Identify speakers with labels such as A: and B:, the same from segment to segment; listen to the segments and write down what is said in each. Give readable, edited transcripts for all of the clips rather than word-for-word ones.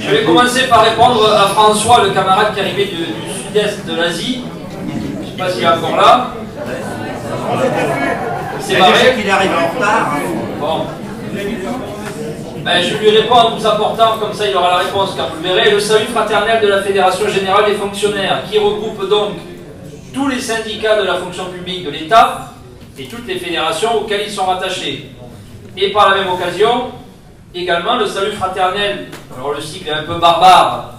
A: Je vais commencer par répondre à François, le camarade qui est arrivé du sud-est de l'Asie. Je ne sais pas s'il est encore là. C'est vrai
B: qu'il arrive en retard.
A: Bon. Ben, je lui réponds en vous apportant, comme ça il aura la réponse car vous le verrez, le salut fraternel de la Fédération Générale des Fonctionnaires, qui regroupe donc tous les syndicats de la fonction publique de l'État et toutes les fédérations auxquelles ils sont rattachés. Et par la même occasion, également le salut fraternel, alors le sigle est un peu barbare,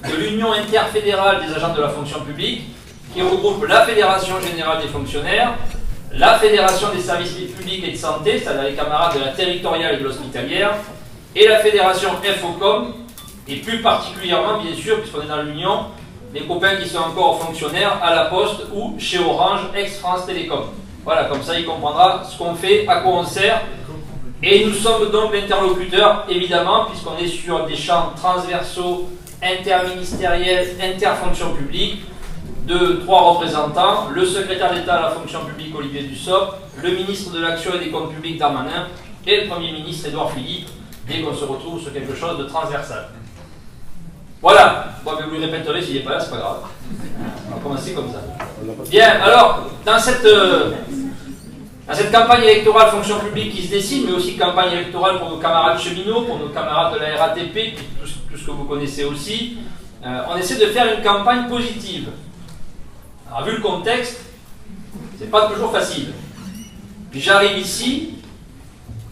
A: de l'Union interfédérale des agents de la fonction publique, qui regroupe la Fédération Générale des Fonctionnaires, la Fédération des services publics et de santé, c'est-à-dire les camarades de la territoriale et de l'hospitalière, et la Fédération FOCOM, et plus particulièrement, bien sûr, puisqu'on est dans l'Union, les copains qui sont encore fonctionnaires à la Poste ou chez Orange, ex-France Télécom. Voilà, comme ça il comprendra ce qu'on fait, à quoi on sert. Et nous sommes donc l'interlocuteur, évidemment, puisqu'on est sur des champs transversaux, interministériels, interfonctions publiques, de 3 représentants, le secrétaire d'État à la fonction publique Olivier Dussopt, le ministre de l'Action et des Comptes publics Darmanin, et le Premier ministre Édouard Philippe, dès qu'on se retrouve sur quelque chose de transversal. Voilà, bon, mais vous le répéterez s'il n'est pas là, c'est pas grave. On va commencer comme ça. Bien, alors, dans cette campagne électorale fonction publique qui se dessine, mais aussi campagne électorale pour nos camarades cheminots, pour nos camarades de la RATP, puis tout ce que vous connaissez aussi, on essaie de faire une campagne positive. Alors, vu le contexte, c'est pas toujours facile. Puis j'arrive ici,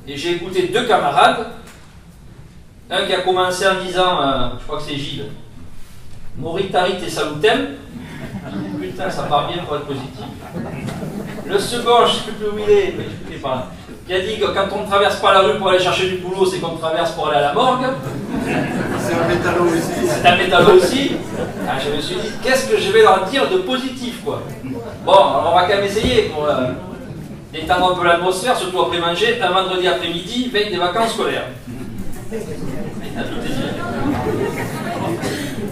A: et j'ai écouté 2 camarades, un qui a commencé en disant, je crois que c'est Gilles, Moritarit et Salutem. Putain, ça part bien pour être positif. Le second, je ne sais plus où il est, mais je ne sais pas. Qui a dit que quand on ne traverse pas la rue pour aller chercher du boulot, c'est qu'on traverse pour aller à la morgue.
B: C'est un métallo aussi.
A: C'est un métallo aussi. Ah, je me suis dit, qu'est-ce que je vais leur dire de positif, quoi. Bon, alors on va quand même essayer pour détendre un peu l'atmosphère, surtout après manger, un vendredi après-midi, veille des vacances scolaires.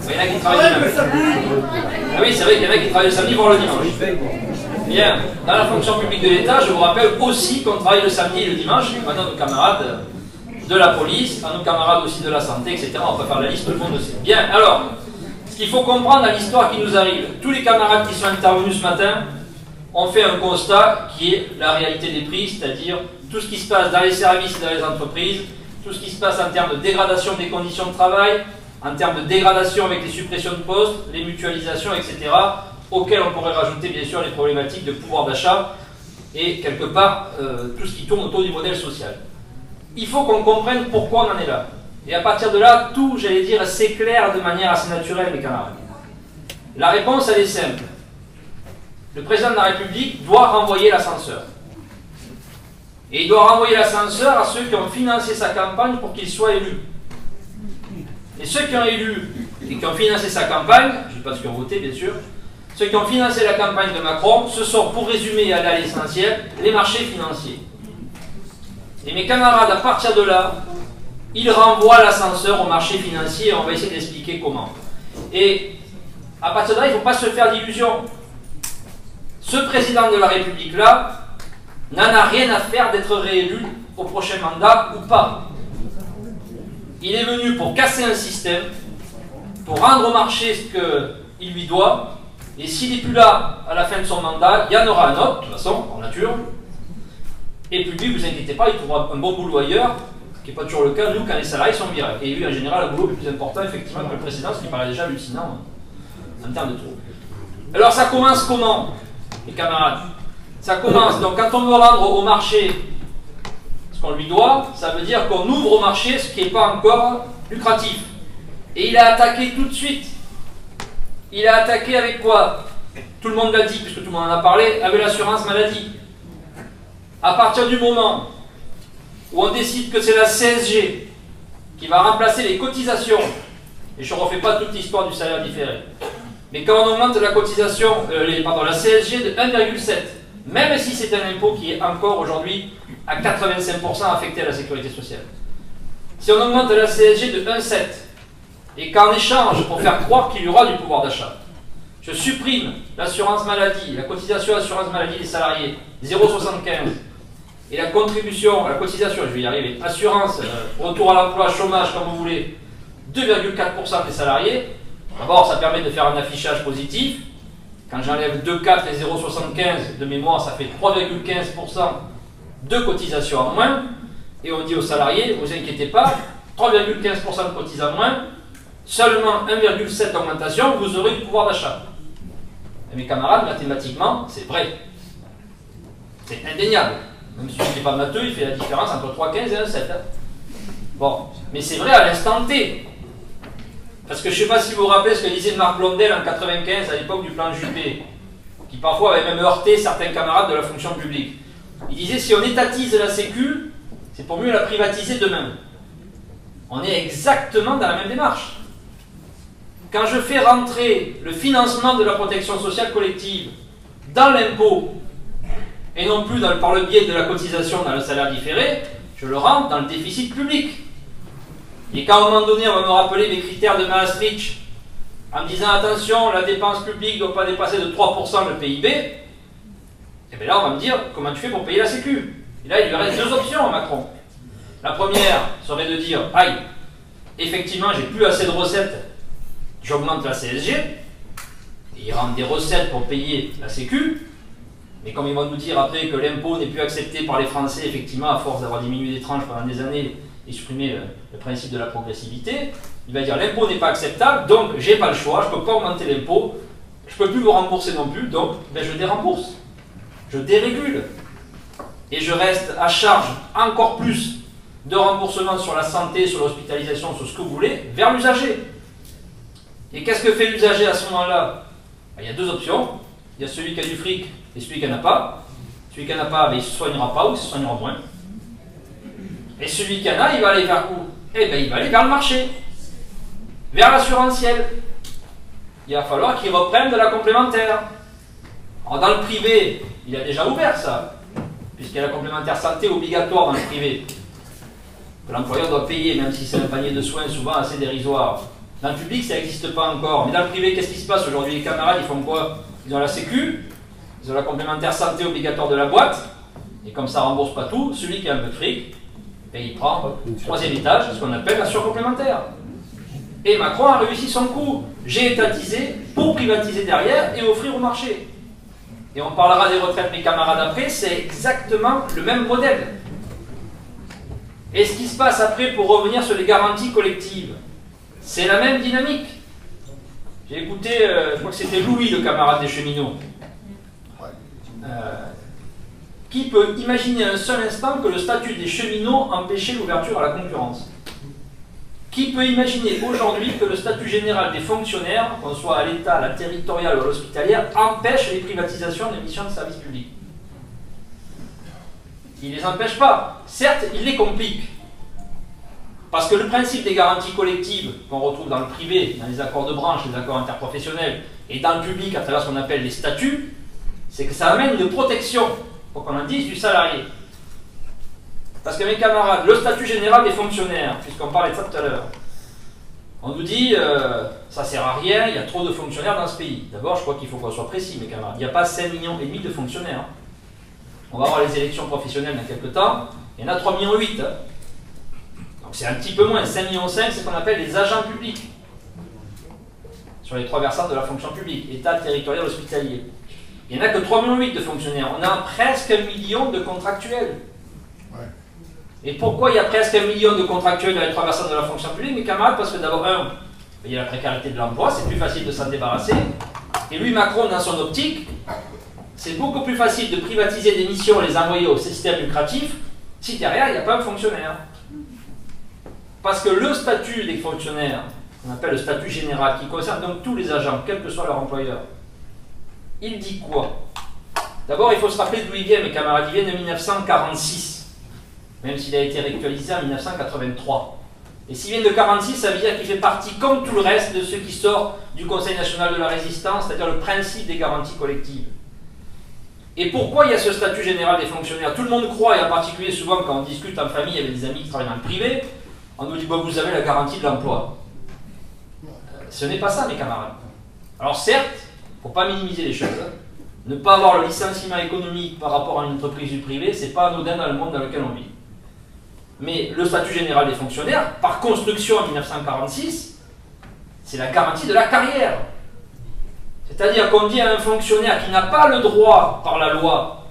A: Il y en a qui travaillent le samedi. Ah oui, c'est vrai qu'il y en a qui travaillent le samedi, voire le dimanche. Bien, dans la fonction publique de l'État, je vous rappelle aussi qu'on travaille le samedi et le dimanche, maintenant nos camarades de la police, à nos camarades aussi de la santé, etc. On va faire la liste, tout le monde le sait. Bien, alors, ce qu'il faut comprendre dans l'histoire qui nous arrive, tous les camarades qui sont intervenus ce matin ont fait un constat qui est la réalité des prix, c'est-à-dire tout ce qui se passe dans les services et dans les entreprises, tout ce qui se passe en termes de dégradation des conditions de travail, en termes de dégradation avec les suppressions de postes, les mutualisations, etc., auxquelles on pourrait rajouter bien sûr les problématiques de pouvoir d'achat et quelque part tout ce qui tourne autour du modèle social. Il faut qu'on comprenne pourquoi on en est là. Et à partir de là, tout, j'allais dire, s'éclaire de manière assez naturelle, mes camarades. La réponse, elle est simple. Le président de la République doit renvoyer l'ascenseur. Et il doit renvoyer l'ascenseur à ceux qui ont financé sa campagne pour qu'il soit élu. Et ceux qui ont élu et qui ont financé sa campagne, je ne sais pas ceux qui ont voté bien sûr, ceux qui ont financé la campagne de Macron, ce sont, pour résumer et aller à l'essentiel, les marchés financiers. Et mes camarades, à partir de là, ils renvoient l'ascenseur aux marchés financiers et on va essayer d'expliquer comment. Et à partir de là, il ne faut pas se faire d'illusions. Ce président de la République-là n'en a rien à faire d'être réélu au prochain mandat ou pas. Il est venu pour casser un système, pour rendre au marché ce qu'il lui doit, et s'il n'est plus là à la fin de son mandat, il y en aura un autre, de toute façon, en nature. Et puis lui, vous inquiétez pas, il trouvera un bon boulot ailleurs, ce qui n'est pas toujours le cas, nous, quand les salariés sont virés. Et lui, en général, le boulot est plus important, effectivement, que le précédent, ce qui paraît déjà hallucinant en termes de trous. Alors ça commence comment, les camarades? Ça commence, donc quand on veut rendre au marché ce qu'on lui doit, ça veut dire qu'on ouvre au marché ce qui n'est pas encore lucratif. Et il a attaqué tout de suite. Il a attaqué avec quoi? Tout le monde l'a dit, puisque tout le monde en a parlé, avec l'assurance maladie. À partir du moment où on décide que c'est la CSG qui va remplacer les cotisations, et je ne refais pas toute l'histoire du salaire différé, mais quand on augmente la cotisation, la CSG de 1,7, même si c'est un impôt qui est encore aujourd'hui à 85% affecté à la sécurité sociale. Si on augmente la CSG de 1,7 et qu'en échange, pour faire croire qu'il y aura du pouvoir d'achat, je supprime l'assurance maladie, la cotisation assurance maladie des salariés, 0,75, et la contribution, la cotisation, je vais y arriver, assurance, retour à l'emploi, chômage, comme vous voulez, 2,4% des salariés. D'abord, ça permet de faire un affichage positif. Quand j'enlève 2,4 et 0,75 de mémoire, ça fait 3,15% de cotisation en moins. Et on dit aux salariés, ne vous inquiétez pas, 3,15% de cotisation en moins, seulement 1,7 augmentation, vous aurez du pouvoir d'achat. Et mes camarades, mathématiquement, c'est vrai. C'est indéniable. Même si je n'est pas matheux, il fait la différence entre 3,15 et 1,7. Bon, mais c'est vrai à l'instant T. Parce que je ne sais pas si vous vous rappelez ce que disait Marc Blondel en 1995 à l'époque du plan Juppé, qui parfois avait même heurté certains camarades de la fonction publique. Il disait si on étatise la Sécu, c'est pour mieux la privatiser demain. On est exactement dans la même démarche. Quand je fais rentrer le financement de la protection sociale collective dans l'impôt, et non plus par le biais de la cotisation dans le salaire différé, je le rentre dans le déficit public. Et quand à un moment donné, on va me rappeler mes critères de Maastricht, en me disant attention, la dépense publique ne doit pas dépasser de 3% le PIB, et bien là, on va me dire comment tu fais pour payer la Sécu. Et là, il lui reste deux options à Macron. La première serait de dire aïe, effectivement, j'ai plus assez de recettes, j'augmente la CSG, et il rentre des recettes pour payer la Sécu. Mais comme ils vont nous dire après que l'impôt n'est plus accepté par les Français, effectivement, à force d'avoir diminué les tranches pendant des années et supprimé le principe de la progressivité, il va dire l'impôt n'est pas acceptable, donc j'ai pas le choix, je ne peux pas augmenter l'impôt, je ne peux plus vous rembourser non plus, donc ben, je dérembourse, je dérégule. Et je reste à charge encore plus de remboursement sur la santé, sur l'hospitalisation, sur ce que vous voulez, vers l'usager. Et qu'est-ce que fait l'usager à ce moment-là? Ben, il y a deux options. Il y a celui qui a du fric et celui qui n'en a pas. Celui qui n'en a pas, ben, il ne se soignera pas ou il se soignera moins. Et celui qui en a, il va aller vers où? Eh bien, il va aller vers le marché, vers l'assurantiel. Il va falloir qu'il reprenne de la complémentaire. Alors, dans le privé, il a déjà ouvert ça, puisqu'il y a la complémentaire santé obligatoire dans le privé, que l'employeur doit payer, même si c'est un panier de soins souvent assez dérisoire. Dans le public, ça n'existe pas encore. Mais dans le privé, qu'est-ce qui se passe aujourd'hui? Les camarades, ils font quoi? Ils ont la Sécu, ils ont la complémentaire santé obligatoire de la boîte, et comme ça ne rembourse pas tout, celui qui a un peu de fric, et il prend le troisième étage, ce qu'on appelle la surcomplémentaire. Et Macron a réussi son coup. J'ai étatisé pour privatiser derrière et offrir au marché. Et on parlera des retraites, mes camarades, après, c'est exactement le même modèle. Et ce qui se passe après pour revenir sur les garanties collectives, c'est la même dynamique. J'ai écouté, je crois que c'était Louis, le camarade des cheminots. Qui peut imaginer un seul instant que le statut des cheminots empêchait l'ouverture à la concurrence? Qui peut imaginer aujourd'hui que le statut général des fonctionnaires, qu'on soit à l'État, à la territoriale ou à l'hospitalière, empêche les privatisations des missions de service public? Il ne les empêche pas. Certes, il les complique. Parce que le principe des garanties collectives qu'on retrouve dans le privé, dans les accords de branche, les accords interprofessionnels, et dans le public à travers ce qu'on appelle les statuts, c'est que ça amène une protection, pour qu'on en dise, du salarié. Parce que mes camarades, le statut général des fonctionnaires, puisqu'on parlait de ça tout à l'heure, on nous dit ça ne sert à rien, il y a trop de fonctionnaires dans ce pays. D'abord, je crois qu'il faut qu'on soit précis, mes camarades. Il n'y a pas 5,5 millions de fonctionnaires. On va avoir les élections professionnelles dans quelques temps, il y en a 3,8 millions. Donc c'est un petit peu moins, 5,5 millions, c'est ce qu'on appelle les agents publics. Sur les trois versants de la fonction publique, État, territorial, hospitalier. Il n'y en a que 3,8 millions de fonctionnaires. On a presque 1 million de contractuels. Ouais. Et pourquoi il y a presque 1 million de contractuels dans les trois versants de la fonction publique, mes camarades? Parce que d'abord, il y a la précarité de l'emploi, c'est plus facile de s'en débarrasser. Et lui, Macron, dans son optique, c'est beaucoup plus facile de privatiser des missions et les envoyer au système lucratif si derrière, il n'y a pas un fonctionnaire. Parce que le statut des fonctionnaires, qu'on appelle le statut général, qui concerne donc tous les agents, quel que soit leur employeur, il dit quoi? D'abord, il faut se rappeler d'où il vient, mes camarades. Il vient de 1946, même s'il a été réactualisé en 1983. Et s'il vient de 1946, ça veut dire qu'il fait partie, comme tout le reste, de ce qui sort du Conseil national de la résistance, c'est-à-dire le principe des garanties collectives. Et pourquoi il y a ce statut général des fonctionnaires? Tout le monde croit, et en particulier souvent quand on discute en famille avec des amis qui travaillent dans le privé, on nous dit bon, vous avez la garantie de l'emploi. Ce n'est pas ça, mes camarades. Alors certes, il ne faut pas minimiser les choses. Ne pas avoir le licenciement économique par rapport à une entreprise du privé, c'est pas anodin dans le monde dans lequel on vit. Mais le statut général des fonctionnaires, par construction en 1946, c'est la garantie de la carrière. C'est-à-dire qu'on dit à un fonctionnaire qui n'a pas le droit, par la loi,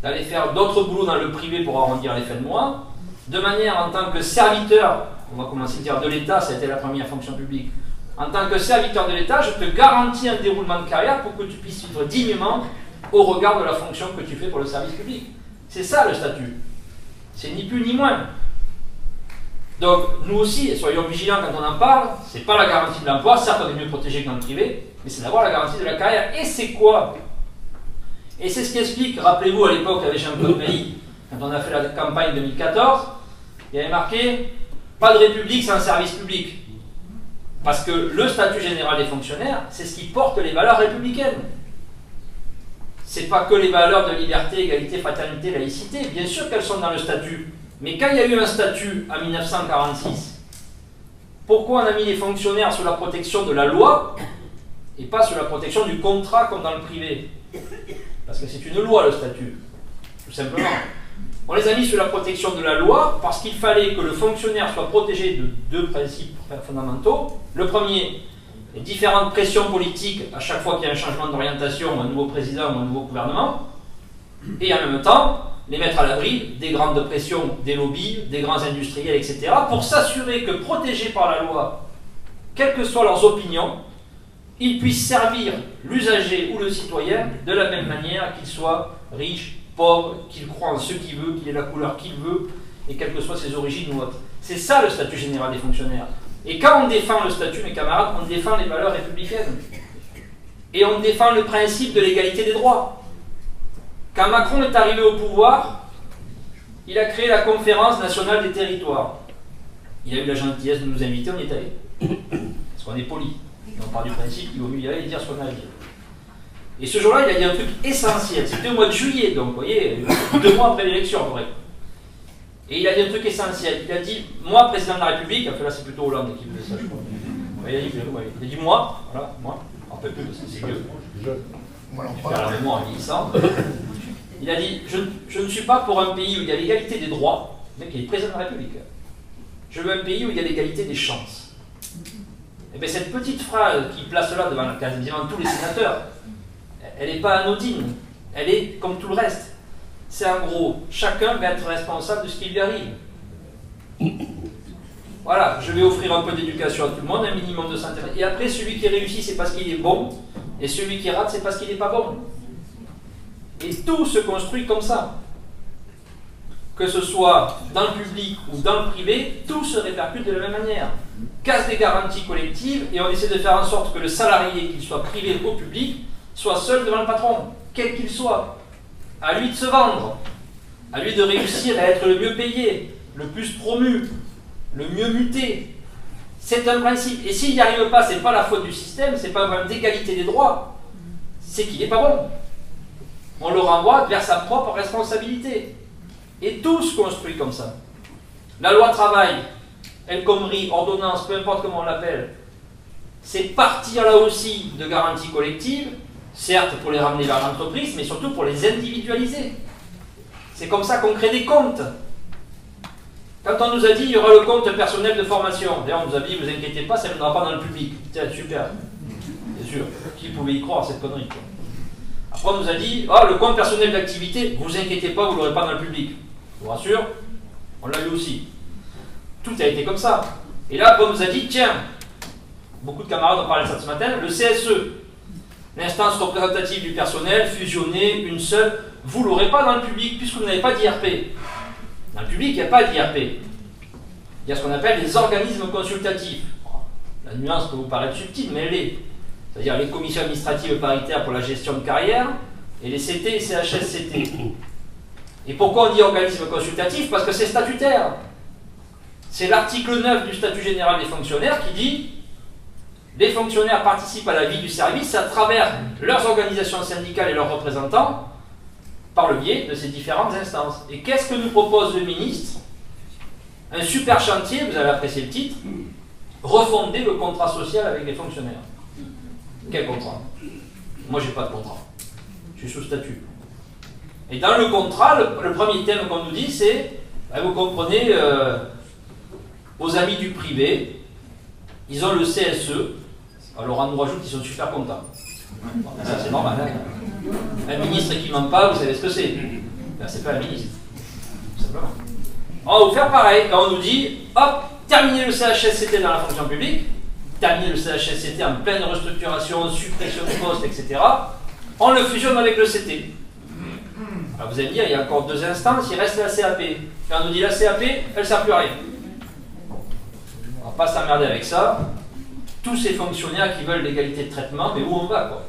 A: d'aller faire d'autres boulots dans le privé pour arrondir les fins de mois, de manière en tant que serviteur, on va commencer à dire de l'État, ça a été la première fonction publique, en tant que serviteur de l'État, je te garantis un déroulement de carrière pour que tu puisses vivre dignement au regard de la fonction que tu fais pour le service public. C'est ça le statut. C'est ni plus ni moins. Donc, nous aussi, soyons vigilants quand on en parle, c'est pas la garantie de l'emploi, certes on est mieux protégé que dans le privé, mais c'est d'avoir la garantie de la carrière. Et c'est quoi? Et c'est ce qui explique, rappelez-vous à l'époque avec Jean-Claude Mély, quand on a fait la campagne 2014, il y avait marqué « Pas de république sans service public ». Parce que le statut général des fonctionnaires, c'est ce qui porte les valeurs républicaines. C'est pas que les valeurs de liberté, égalité, fraternité, laïcité, bien sûr qu'elles sont dans le statut. Mais quand il y a eu un statut en 1946, pourquoi on a mis les fonctionnaires sous la protection de la loi et pas sous la protection du contrat comme dans le privé? Parce que c'est une loi le statut, tout simplement. On les a mis sous la protection de la loi parce qu'il fallait que le fonctionnaire soit protégé de deux principes fondamentaux. Le premier, les différentes pressions politiques à chaque fois qu'il y a un changement d'orientation, un nouveau président ou un nouveau gouvernement, et en même temps, les mettre à l'abri des grandes pressions des lobbies, des grands industriels, etc., pour s'assurer que, protégés par la loi, quelles que soient leurs opinions, ils puissent servir l'usager ou le citoyen de la même manière qu'il soit riche, pauvre, qu'il croit en ce qu'il veut, qu'il ait la couleur qu'il veut, et quelles que soient ses origines ou autres. C'est ça le statut général des fonctionnaires. Et quand on défend le statut, mes camarades, on défend les valeurs républicaines. Et on défend le principe de l'égalité des droits. Quand Macron est arrivé au pouvoir, il a créé la conférence nationale des territoires. Il a eu la gentillesse de nous inviter, on y est allé. Parce qu'on est poli. On part du principe qu'il vaut mieux y aller et dire ce qu'on a à dire. Et ce jour-là, il a dit un truc essentiel. C'était au mois de juillet, donc vous voyez, 2 mois après l'élection, vrai. Et il a dit un truc essentiel. Il a dit, moi, président de la République, enfin là c'est plutôt Hollande qui faisait ça, je crois. Il a dit moi, voilà, moi, un peu plus parce que c'est vieux. Je perds la mémoire en vieillissant. Il a dit, je ne suis pas pour un pays où il y a l'égalité des droits, le mec il est président de la République. Je veux un pays où il y a l'égalité des chances. Et bien cette petite phrase qui place là devant quasiment tous les sénateurs, elle n'est pas anodine, elle est comme tout le reste. C'est en gros, chacun va être responsable de ce qui lui arrive. Voilà, je vais offrir un peu d'éducation à tout le monde, un minimum de santé. Et après, celui qui réussit, c'est parce qu'il est bon, et celui qui rate, c'est parce qu'il n'est pas bon. Et tout se construit comme ça. Que ce soit dans le public ou dans le privé, tout se répercute de la même manière. Casse des garanties collectives, et on essaie de faire en sorte que le salarié, qu'il soit privé ou public, soit seul devant le patron, quel qu'il soit. À lui de se vendre, à lui de réussir à être le mieux payé, le plus promu, le mieux muté. C'est un principe. Et s'il n'y arrive pas, ce n'est pas la faute du système, ce n'est pas un problème d'égalité des droits, c'est qu'il n'est pas bon. On le renvoie vers sa propre responsabilité. Et tout se construit comme ça. La loi travail, El Khomri, ordonnance, peu importe comment on l'appelle, c'est partir là aussi de garanties collectives, certes pour les ramener vers l'entreprise, mais surtout pour les individualiser. C'est comme ça qu'on crée des comptes. Quand on nous a dit il y aura le compte personnel de formation, d'ailleurs on nous a dit vous inquiétez pas, ça ne viendra pas dans le public. Tiens, super, c'est sûr, qui pouvait y croire cette connerie quoi. Après on nous a dit le compte personnel d'activité, vous inquiétez pas, vous ne l'aurez pas dans le public. Je vous rassure, on l'a eu aussi. Tout a été comme ça. Et là après on nous a dit tiens, beaucoup de camarades ont parlé de ça ce matin, le CSE, l'instance représentative du personnel, fusionnée, une seule, vous ne l'aurez pas dans le public puisque vous n'avez pas d'IRP. Dans le public, il n'y a pas d'IRP. Il y a ce qu'on appelle les organismes consultatifs. La nuance peut vous paraître subtile, mais elle est. C'est-à-dire les commissions administratives paritaires pour la gestion de carrière et les CT et CHSCT. Et pourquoi on dit organisme consultatif? Parce que c'est statutaire. C'est l'article 9 du statut général des fonctionnaires qui dit les fonctionnaires participent à la vie du service à travers leurs organisations syndicales et leurs représentants par le biais de ces différentes instances. Et qu'est-ce que nous propose le ministre? Un super chantier, vous avez apprécié le titre, refonder le contrat social avec les fonctionnaires. Quel contrat? Moi, j'ai pas de contrat. Je suis sous statut. Et dans le contrat, le premier thème qu'on nous dit, c'est Vous comprenez, aux amis du privé, ils ont le CSE, alors on nous rajoute qu'ils sont super contents. Bon, ça c'est normal. Hein. Un ministre qui ne ment pas, vous savez ce que c'est. Ben, c'est pas un ministre. Tout simplement. On va vous faire pareil. Quand on nous dit, hop, terminez le CHSCT dans la fonction publique, terminez le CHSCT en pleine restructuration, suppression de postes, etc. On le fusionne avec le CT. Alors vous allez me dire, il y a encore 2 instances, il reste la CAP. Et on nous dit la CAP, elle ne sert plus à rien. On ne va pas s'emmerder avec ça. Tous ces fonctionnaires qui veulent l'égalité de traitement, mais où on va quoi?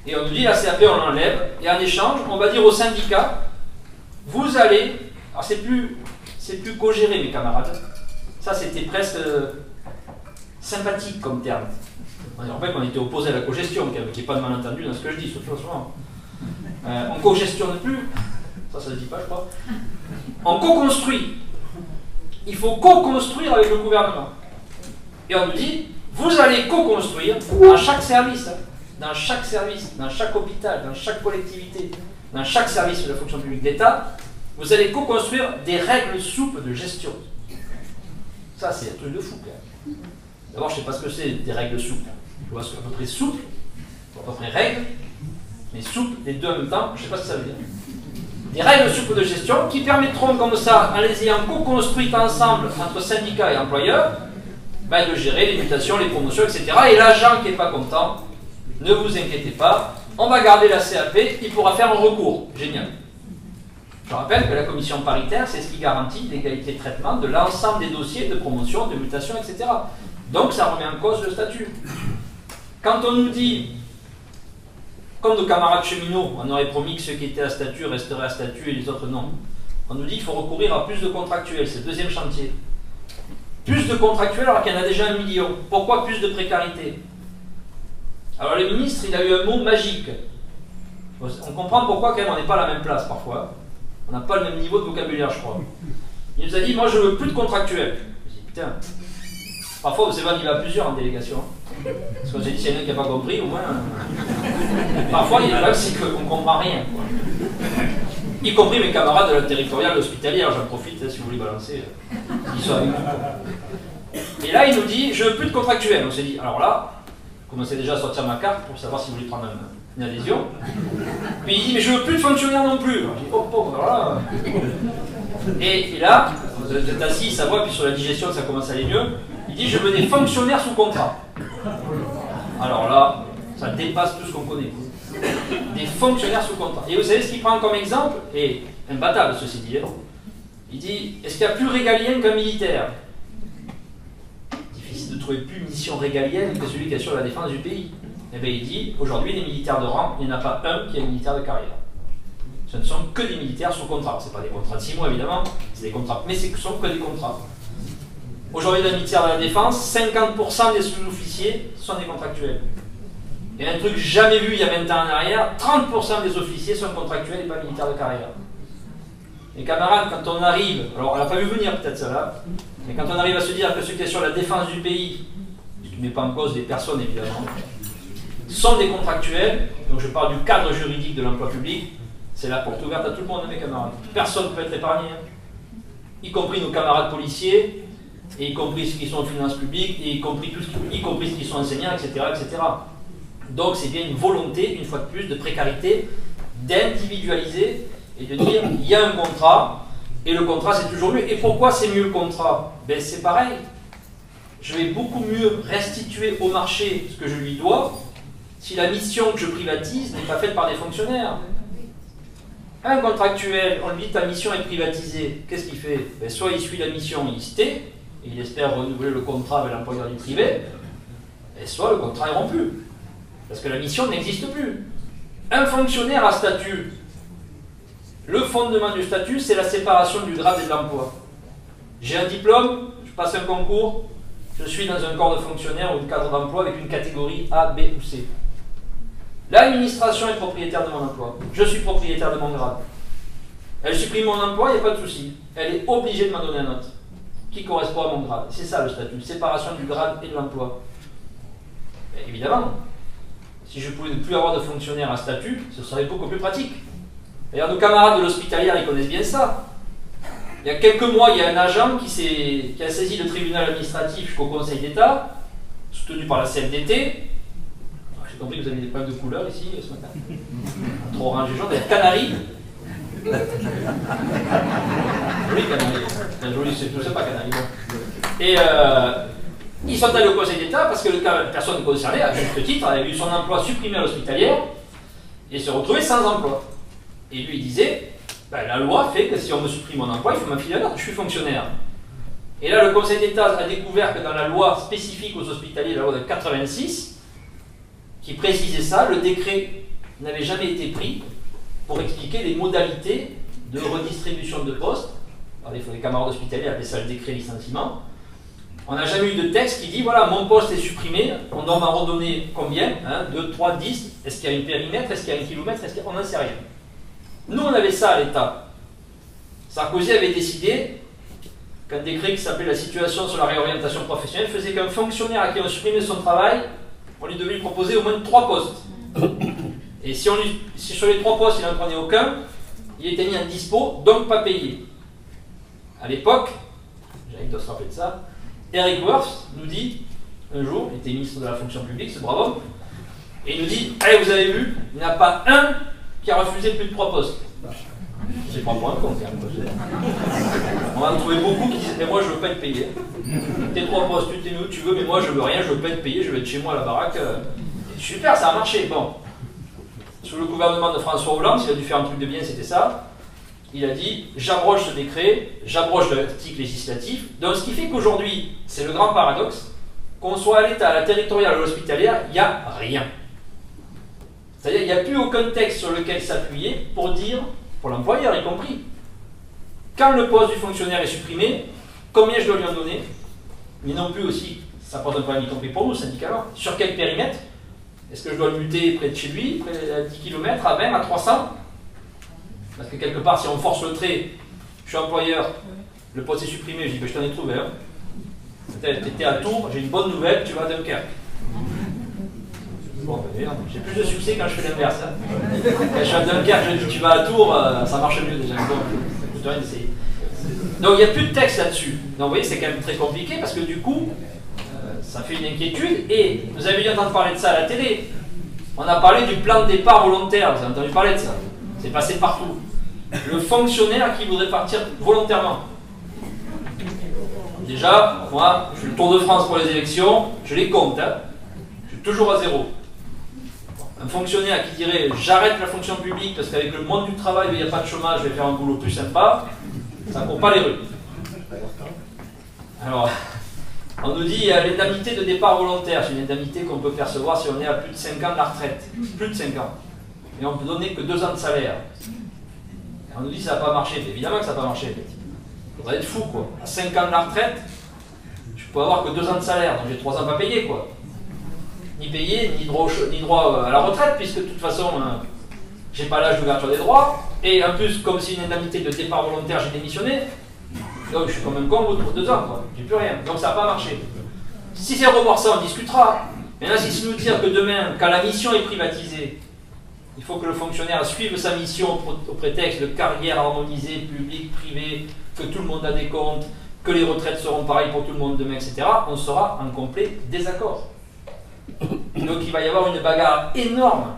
A: Et on nous dit la CAP, on l'enlève, et en échange, on va dire aux syndicats, vous allez, alors c'est plus co-géré mes camarades, ça c'était presque sympathique comme terme. En fait, on était opposé à la cogestion, qu'il n'y ait pas de malentendu dans ce que je dis, souvent. On co-gestionne plus, ça se dit pas, je crois. On co-construit. Il faut co-construire avec le gouvernement. Et on nous dit, vous allez co-construire dans chaque service, dans chaque hôpital, dans chaque collectivité, dans chaque service de la fonction publique d'État, vous allez co-construire des règles souples de gestion. Ça, c'est un truc de fou, quand même. D'abord, je ne sais pas ce que c'est, des règles souples. Je vois ce qu'à peu près souple, à peu près règles, mais souple, les deux en même temps, je ne sais pas ce que ça veut dire. Des règles souples de gestion qui permettront comme ça, en les ayant co-construites ensemble entre syndicats et employeurs, ben, de gérer les mutations, les promotions, etc. Et l'agent qui n'est pas content, ne vous inquiétez pas, on va garder la CAP, il pourra faire un recours. Génial. Je rappelle que la commission paritaire, c'est ce qui garantit l'égalité de traitement de l'ensemble des dossiers de promotion, de mutation, etc. Donc ça remet en cause le statut. Quand on nous dit, comme nos camarades cheminots, on aurait promis que ceux qui étaient à statut resteraient à statut et les autres non. On nous dit qu'il faut recourir à plus de contractuels, c'est le deuxième chantier. Plus de contractuels alors qu'il y en a déjà 1 million. Pourquoi plus de précarité? Alors le ministre, il a eu un mot magique. On comprend pourquoi quand même on n'est pas à la même place parfois. On n'a pas le même niveau de vocabulaire, je crois. Il nous a dit, moi je veux plus de contractuels. Je me dis, putain, parfois vous savez, il y va à plusieurs en délégation. Parce qu'on s'est dit, s'il y en a un qui n'a pas compris, au moins... Parfois, il y a là, c'est qu'on ne comprend rien. Quoi. Y compris mes camarades de la territoriale hospitalière, j'en profite, si vous voulez balancer, ils sont avec nous. Et là, il nous dit, je veux plus de contractuels. On s'est dit, alors là, je commençais déjà à sortir ma carte pour savoir si vous voulez prendre une adhésion. Puis il dit, mais je veux plus de fonctionnaires non plus. Je dis, oh, alors là... Et là, vous êtes assis, ça voit, puis sur la digestion, ça commence à aller mieux. Il dit, je veux des fonctionnaires sous contrat. Alors là, ça dépasse tout ce qu'on connaît. Des fonctionnaires sous contrat. Et vous savez ce qu'il prend comme exemple, et imbattable ceci dit, il dit, est-ce qu'il y a plus régalien qu'un militaire? Difficile de trouver plus mission régalienne que celui qui assure la défense du pays. Eh bien il dit, aujourd'hui les militaires de rang, il n'y en a pas un qui est un militaire de carrière. Ce ne sont que des militaires sous contrat. Ce ne sont pas des contrats de 6 mois évidemment, c'est des contrats, mais ce ne sont que des contrats. Aujourd'hui, dans le ministère de la Défense, 50% des sous-officiers sont des contractuels. Et un truc jamais vu il y a 20 ans en arrière, 30% des officiers sont contractuels et pas militaires de carrière. Et camarades, quand on arrive, alors on l'a pas vu venir peut-être ça là, mais quand on arrive à se dire que ceux qui assurent la défense du pays, ce qui ne met pas en cause des personnes évidemment, sont des contractuels, donc je parle du cadre juridique de l'emploi public, c'est la porte ouverte à tout le monde, mes camarades. Personne ne peut être épargné, y compris nos camarades policiers, et y compris ceux qui sont en finances publiques, et y compris ceux qui sont enseignants, etc., etc. Donc c'est bien une volonté, une fois de plus, de précarité, d'individualiser et de dire il y a un contrat, et le contrat c'est toujours mieux. Et pourquoi c'est mieux le contrat? Ben c'est pareil. Je vais beaucoup mieux restituer au marché ce que je lui dois si la mission que je privatise n'est pas faite par des fonctionnaires. Un contractuel, on lui dit ta mission est privatisée, qu'est-ce qu'il fait? Ben, soit il suit la mission, il se tait, et il espère renouveler le contrat avec l'employeur du privé, et soit le contrat est rompu. Parce que la mission n'existe plus. Un fonctionnaire à statut, le fondement du statut, c'est la séparation du grade et de l'emploi. J'ai un diplôme, je passe un concours, je suis dans un corps de fonctionnaire ou de cadre d'emploi avec une catégorie A, B ou C. L'administration est propriétaire de mon emploi. Je suis propriétaire de mon grade. Elle supprime mon emploi, il n'y a pas de souci. Elle est obligée de m'en donner un autre qui correspond à mon grade. C'est ça le statut, séparation du grade et de l'emploi. Évidemment, si je pouvais ne plus avoir de fonctionnaire à statut, ce serait beaucoup plus pratique. D'ailleurs, nos camarades de l'hospitalière, ils connaissent bien ça. il y a quelques mois, il y a un agent qui a saisi le tribunal administratif jusqu'au Conseil d'État, soutenu par la CFDT. J'ai compris que vous avez des problèmes de couleur ici ce matin. Trop orange et jaune, il y a Canary. Joli Canary. C'est joli, c'est pas Canary. Et ils sont allés au Conseil d'État parce que la personne concernée, à juste titre, avait eu son emploi supprimé à l'hospitalière et se retrouvait sans emploi. Et lui, il disait, ben, la loi fait que si on me supprime mon emploi, il faut m'enfiler la garde, je suis fonctionnaire. Et là, le Conseil d'État a découvert que dans la loi spécifique aux hospitaliers, la loi de 86, qui précisait ça, le décret n'avait jamais été pris pour expliquer les modalités de redistribution de postes. Alors, les camarades hospitaliers appelaient ça le décret licenciement. On n'a jamais eu de texte qui dit, voilà, mon poste est supprimé, on doit m'en redonner combien, 2, 3, 10, est-ce qu'il y a un périmètre, est-ce qu'il y a un kilomètre, on n'en sait rien. Nous, on avait ça à l'État. Sarkozy avait décidé qu'un décret qui s'appelait la situation sur la réorientation professionnelle faisait qu'un fonctionnaire à qui on supprimait son travail, on lui devait lui proposer au moins 3 postes. Et si sur les 3 postes, il n'en prenait aucun, il était mis en dispo, donc pas payé. À l'époque, Jacques doit se rappeler de ça, Eric Woerth nous dit, un jour, il était ministre de la fonction publique, ce brave homme, et il nous dit, allez, vous avez vu, il n'y en a pas un qui a refusé plus de 3 postes. C'est pas pour un con, quand même. On va en trouver beaucoup qui disent, mais moi je veux pas être payé. Tes 3 postes, tu t'es mis où tu veux, mais moi je veux rien, je veux pas être payé, je veux être chez moi à la baraque. Et super, ça a marché. Bon. Sous le gouvernement de François Hollande, s'il a dû faire un truc de bien, c'était ça. Il a dit, j'abroge ce décret, j'abroge l'article législatif. Donc ce qui fait qu'aujourd'hui, c'est le grand paradoxe, qu'on soit à l'État, à la territoriale ou à l'hospitalière, il n'y a rien. C'est-à-dire qu'il n'y a plus aucun texte sur lequel s'appuyer pour dire, pour l'employeur y compris, quand le poste du fonctionnaire est supprimé, combien je dois lui en donner, mais non plus aussi, ça pose un problème y compris pour nous, syndicalement, sur quel périmètre, est-ce que je dois le muter près de chez lui, près à 10 km, à 20, à 300? Parce que quelque part, si on force le trait, je suis employeur, le poste est supprimé, je dis, ben, je t'en ai trouvé. Hein. Tu étais à Tours, j'ai une bonne nouvelle, tu vas à Dunkerque. Bon, ben, j'ai plus de succès quand je fais l'inverse. Hein. Quand je suis à Dunkerque, je dis tu vas à Tours, ça marche mieux déjà. Bon, ça coûte rien d'essayer. Donc il n'y a plus de texte là-dessus. Donc vous voyez, c'est quand même très compliqué parce que du coup, ça fait une inquiétude. Et vous avez dû entendre parler de ça à la télé. On a parlé du plan de départ volontaire, vous avez entendu parler de ça. C'est passé partout. Le fonctionnaire qui voudrait partir volontairement. Déjà, moi, je fais le tour de France pour les élections, je les compte. Hein. Je suis toujours à 0. Un fonctionnaire qui dirait j'arrête la fonction publique parce qu'avec le monde du travail, il n'y a pas de chômage, je vais faire un boulot plus sympa, ça ne court pas les rues. Alors, on nous dit il y a l'indemnité de départ volontaire, c'est une indemnité qu'on peut percevoir si on est à plus de 5 ans de la retraite. Plus de 5 ans. Et on peut donner que 2 ans de salaire. Et on nous dit ça n'a pas marché. Mais évidemment que ça n'a pas marché. Il faudrait être fou quoi. À 5 ans de la retraite, je peux avoir que 2 ans de salaire, donc j'ai 3 ans pas payés quoi. Ni payé, ni droit à la retraite, puisque de toute façon, j'ai pas l'âge d'ouverture des droits, et en plus, comme c'est une indemnité de départ volontaire, j'ai démissionné, donc je suis quand même con au bout de 2 ans, quoi. J'ai plus rien, donc ça n'a pas marché. Si c'est revoir ça, on discutera. Maintenant, si c'est nous dire que demain, quand la mission est privatisée, il faut que le fonctionnaire suive sa mission au prétexte de carrière harmonisée, publique, privée, que tout le monde a des comptes, que les retraites seront pareilles pour tout le monde demain, etc., on sera en complet désaccord. Donc il va y avoir une bagarre énorme,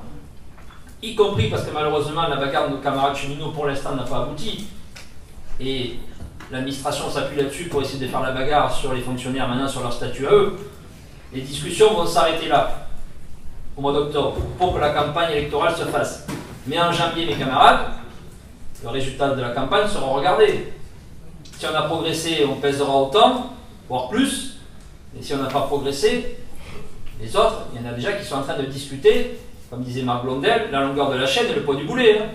A: y compris parce que malheureusement la bagarre de nos camarades cheminots pour l'instant n'a pas abouti. Et l'administration s'appuie là-dessus pour essayer de faire la bagarre sur les fonctionnaires maintenant, sur leur statut à eux. Les discussions vont s'arrêter là, au mois d'octobre, pour que la campagne électorale se fasse. Mais en janvier, mes camarades, le résultat de la campagne sera regardé. Si on a progressé, on pèsera autant, voire plus. Et si on n'a pas progressé, les autres, il y en a déjà qui sont en train de discuter, comme disait Marc Blondel, la longueur de la chaîne et le poids du boulet. Hein.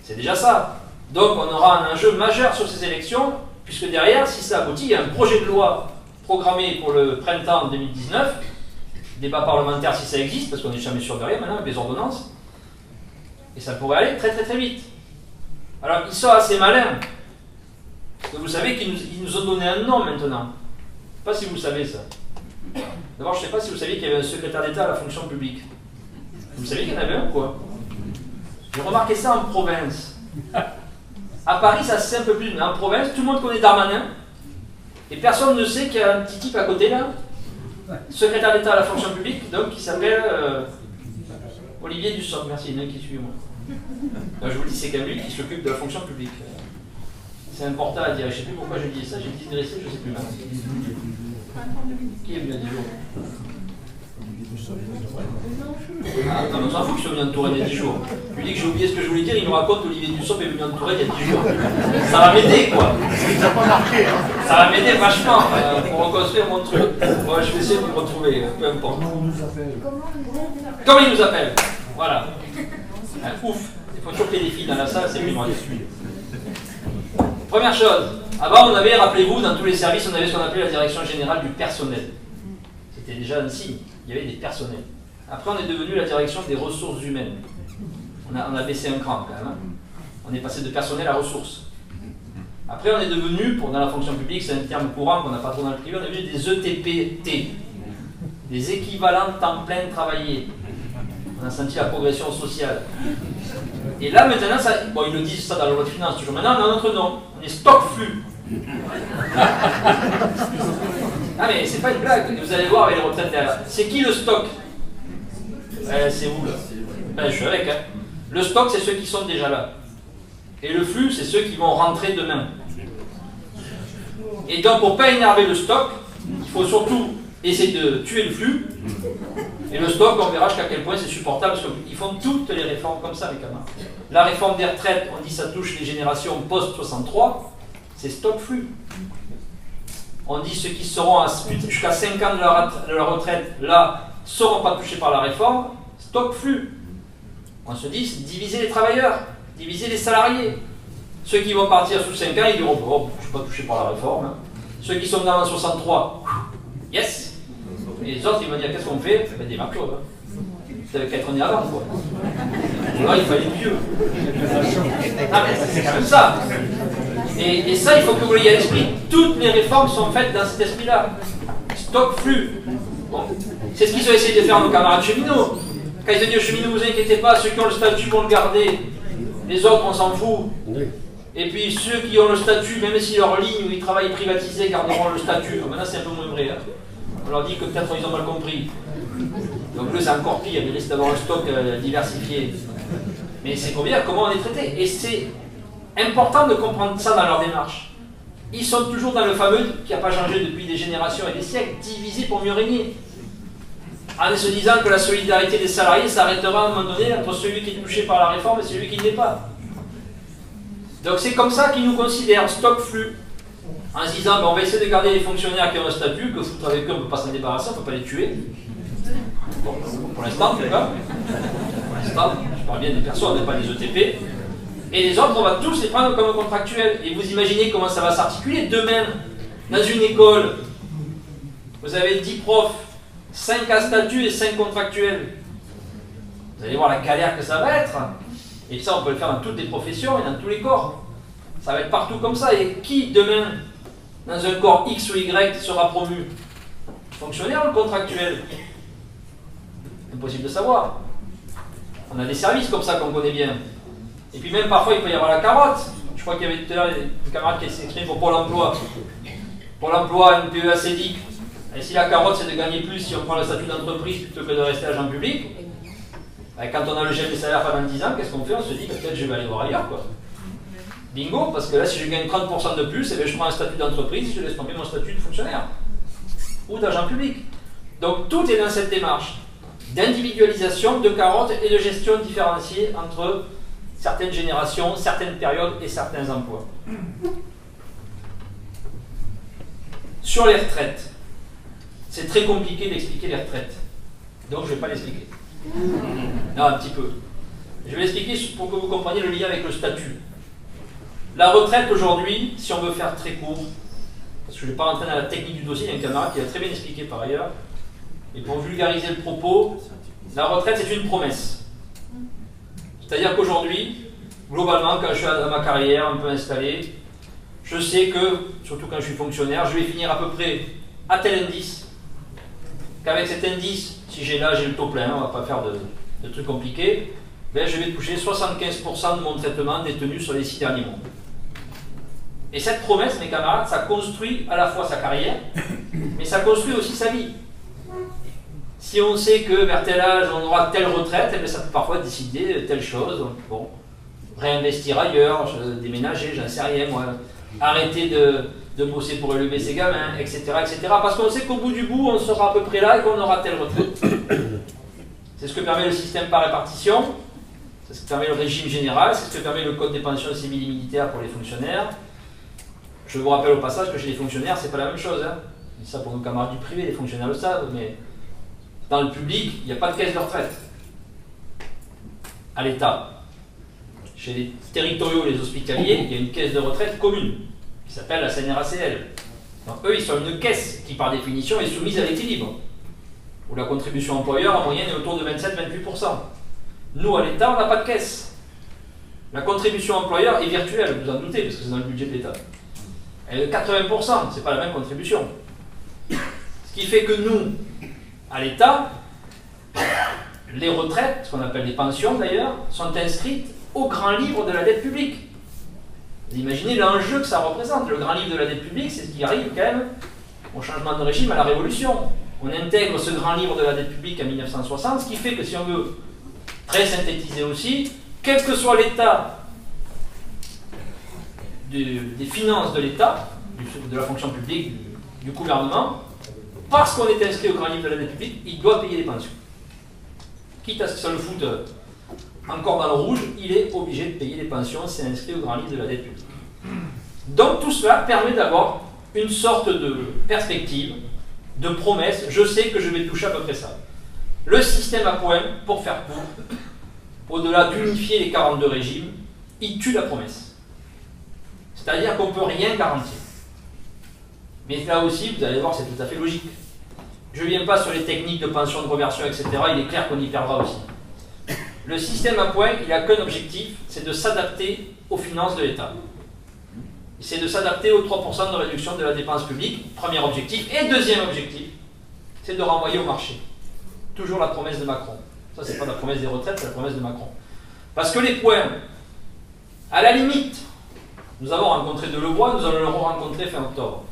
A: C'est déjà ça. Donc on aura un enjeu majeur sur ces élections, puisque derrière, si ça aboutit, il y a un projet de loi programmé pour le printemps 2019, débat parlementaire si ça existe, parce qu'on n'est jamais sûr de rien maintenant, avec les ordonnances, et ça pourrait aller très très très vite. Alors ils sont assez malins, parce que vous savez qu'ils nous ont donné un nom maintenant. Je ne sais pas si vous savez ça. D'abord, je ne sais pas si vous saviez qu'il y avait un secrétaire d'État à la fonction publique. Vous saviez qu'il y en avait un ou quoi? J'ai remarqué ça en province. À Paris, ça se sait un peu plus, mais en province, tout le monde connaît Darmanin, et personne ne sait qu'il y a un petit type à côté là, secrétaire d'État à la fonction publique, donc qui s'appelle Olivier Dussopt. Merci, il y en a un qui suit moi. Donc, je vous le dis, c'est quand même lui qui s'occupe de la fonction publique. C'est important à dire, je ne sais plus pourquoi je dis ça, j'ai digressé, je ne sais plus maintenant. Qui est venu à Dijon? Ah, non, mais on s'en fout qu'ils soient venus en Touraine il y a 10 jours. Je lui dis que j'ai oublié ce que je voulais dire, il nous raconte qu'Olivier Dussopt est venu en Touraine il y a 10 jours. Ça va m'aider, quoi.
B: Ça n'a pas marqué, hein.
A: Ça va m'aider vachement pour reconstruire mon truc. Ouais, je vais essayer de me retrouver, peu importe. Comment il nous appelle? Voilà. Ouf, il faut toujours qu'il y ait des filles dans la salle, c'est primordial. Première chose, avant on avait, rappelez-vous, dans tous les services, on avait ce qu'on appelait la direction générale du personnel. C'était déjà un signe, il y avait des personnels. Après on est devenu la direction des ressources humaines. On a baissé un cran quand même. Hein. On est passé de personnel à ressources. Après on est devenu, dans la fonction publique, c'est un terme courant qu'on n'a pas trop dans le privé, on est devenu des ETPT, des équivalents temps plein travaillés. On a senti la progression sociale. Et là maintenant, ça, bon, ils le disent ça dans la loi de finances toujours. Maintenant on a notre nom, on est stock flux. Ah mais c'est pas une blague, vous allez voir avec les retraites derrière. C'est qui le stock? C'est vous là. Ben, je suis avec. Hein. Le stock, c'est ceux qui sont déjà là. Et le flux, c'est ceux qui vont rentrer demain. Et donc, pour ne pas énerver le stock, il faut surtout essayer de tuer le flux. Et le stock, on verra jusqu'à quel point c'est supportable, parce qu'ils font toutes les réformes comme ça, mes camarades. La réforme des retraites, on dit ça touche les générations post-63, c'est stock-flux. On dit ceux qui seront jusqu'à 5 ans de leur retraite, là, ne seront pas touchés par la réforme, stock-flux. On se dit, diviser les travailleurs, diviser les salariés. Ceux qui vont partir sous 5 ans, ils diront, oh, je ne suis pas touché par la réforme. Hein. Ceux qui sont dans en 63, yes. Et les autres, ils vont dire, qu'est-ce qu'on fait? Ben, des macros. Hein. Vous avez qu'à être né avant, quoi. Là, il fallait mieux. Ah, mais c'est quand même ça. Et ça, il faut que vous l'ayez à l'esprit. Toutes les réformes sont faites dans cet esprit-là. Stock flux. Bon. C'est ce qu'ils ont essayé de faire nos camarades cheminots. Quand ils ont dit aux cheminots, ne vous inquiétez pas, ceux qui ont le statut vont le garder. Les autres, on s'en fout. Et puis ceux qui ont le statut, même si leur ligne où ils travaillent privatisés, garderont le statut. Maintenant, c'est un peu moins vrai. Hein. On leur dit que peut-être ils ont mal compris. Donc là, c'est encore pire, ils risquent d'avoir un stock diversifié. Mais c'est pour dire comment on est traité. Et c'est important de comprendre ça dans leur démarche. Ils sont toujours dans le fameux, qui n'a pas changé depuis des générations et des siècles, divisé pour mieux régner. En se disant que la solidarité des salariés s'arrêtera à un moment donné entre celui qui est touché par la réforme et celui qui ne l'est pas. Donc c'est comme ça qu'ils nous considèrent, stock flux, en se disant ben, on va essayer de garder les fonctionnaires qui ont un statut, que foutre avec eux, on ne peut pas s'en débarrasser, on ne peut pas les tuer. Bon, pour l'instant, en tout cas. Pour l'instant, je parle bien des personnes, pas des ETP. Et les autres, on va tous les prendre comme contractuels. Et vous imaginez comment ça va s'articuler demain, dans une école, vous avez 10 profs, 5 à statut et 5 contractuels. Vous allez voir la galère que ça va être. Et ça, on peut le faire dans toutes les professions et dans tous les corps. Ça va être partout comme ça. Et qui, demain, dans un corps X ou Y, sera promu? Fonctionnaire ou contractuel? Impossible de savoir. On a des services comme ça qu'on connaît bien. Et puis même parfois, il peut y avoir la carotte. Je crois qu'il y avait tout à l'heure une camarade qui s'est exprimée pour Pôle emploi. Pôle emploi, une PEA CEDIC. Et si la carotte, c'est de gagner plus si on prend le statut d'entreprise plutôt que de rester agent public, ben, quand on a le gel des salaires pendant 10 ans, qu'est-ce qu'on fait? On se dit, ben, peut-être je vais aller voir ailleurs, quoi. Bingo, parce que là, si je gagne 30% de plus, eh bien, je prends un statut d'entreprise, je laisse tomber mon statut de fonctionnaire. Ou d'agent public. Donc, tout est dans cette démarche d'individualisation, de carotte et de gestion différenciée entre certaines générations, certaines périodes et certains emplois. Sur les retraites, c'est très compliqué d'expliquer les retraites. Donc je ne vais pas l'expliquer. Non, un petit peu. Je vais l'expliquer pour que vous compreniez le lien avec le statut. La retraite aujourd'hui, si on veut faire très court, parce que je ne vais pas rentrer dans la technique du dossier, il y a un camarade qui l'a très bien expliqué par ailleurs, et pour vulgariser le propos, la retraite c'est une promesse. C'est-à-dire qu'aujourd'hui, globalement, quand je suis à ma carrière un peu installé, je sais que, surtout quand je suis fonctionnaire, je vais finir à peu près à tel indice, qu'avec cet indice, si j'ai l'âge et le taux plein, on ne va pas faire de trucs compliqués, ben je vais toucher 75% de mon traitement détenu sur les 6 derniers mois. Et cette promesse, mes camarades, ça construit à la fois sa carrière, mais ça construit aussi sa vie. Si on sait que vers tel âge, on aura telle retraite, eh bien, ça peut parfois décider telle chose. Bon, réinvestir ailleurs, déménager, j'en sais rien, moi. Arrêter de bosser pour élever ses gamins, etc. etc. Parce qu'on sait qu'au bout du bout, on sera à peu près là et qu'on aura telle retraite. C'est ce que permet le système par répartition, c'est ce que permet le régime général, c'est ce que permet le code des pensions civiles et militaires pour les fonctionnaires. Je vous rappelle au passage que chez les fonctionnaires, c'est pas la même chose. Hein. Je dis ça pour nos camarades du privé, les fonctionnaires le savent, mais dans le public, il n'y a pas de caisse de retraite. À l'État. Chez les territoriaux et les hospitaliers, il y a une caisse de retraite commune, qui s'appelle la CNRACL. Donc eux, ils sont une caisse qui, par définition, est soumise à l'équilibre, où la contribution employeur, en moyenne, est autour de 27-28%. Nous, à l'État, on n'a pas de caisse. La contribution employeur est virtuelle, vous en doutez, parce que c'est dans le budget de l'État. Elle est de 80%, c'est pas la même contribution. Ce qui fait que nous, à l'État, les retraites, ce qu'on appelle les pensions d'ailleurs, sont inscrites au grand livre de la dette publique. Vous imaginez l'enjeu que ça représente. Le grand livre de la dette publique, c'est ce qui arrive quand même au changement de régime, à la Révolution. On intègre ce grand livre de la dette publique en 1960, ce qui fait que si on veut très synthétiser aussi, quel que soit l'état des finances de l'État, de la fonction publique, du gouvernement, parce qu'on est inscrit au grand livre de la dette publique, il doit payer les pensions. Quitte à ce que ça le foute encore dans le rouge, il est obligé de payer les pensions, c'est inscrit au grand livre de la dette publique. Donc tout cela permet d'avoir une sorte de perspective, de promesse, je sais que je vais toucher à peu près ça. Le système à points, pour faire court, au-delà d'unifier les 42 régimes, il tue la promesse. C'est-à-dire qu'on ne peut rien garantir. Mais là aussi, vous allez voir, c'est tout à fait logique. Je ne viens pas sur les techniques de pension, de reversion, etc. Il est clair qu'on y perdra aussi. Le système à points, il n'a qu'un objectif, c'est de s'adapter aux finances de l'État. C'est de s'adapter aux 3% de réduction de la dépense publique, premier objectif. Et deuxième objectif, c'est de renvoyer au marché. Toujours la promesse de Macron. Ça, c'est pas la promesse des retraites, c'est la promesse de Macron. Parce que les points, à la limite, nous avons rencontré Delevoye, nous allons le rencontrer fin octobre.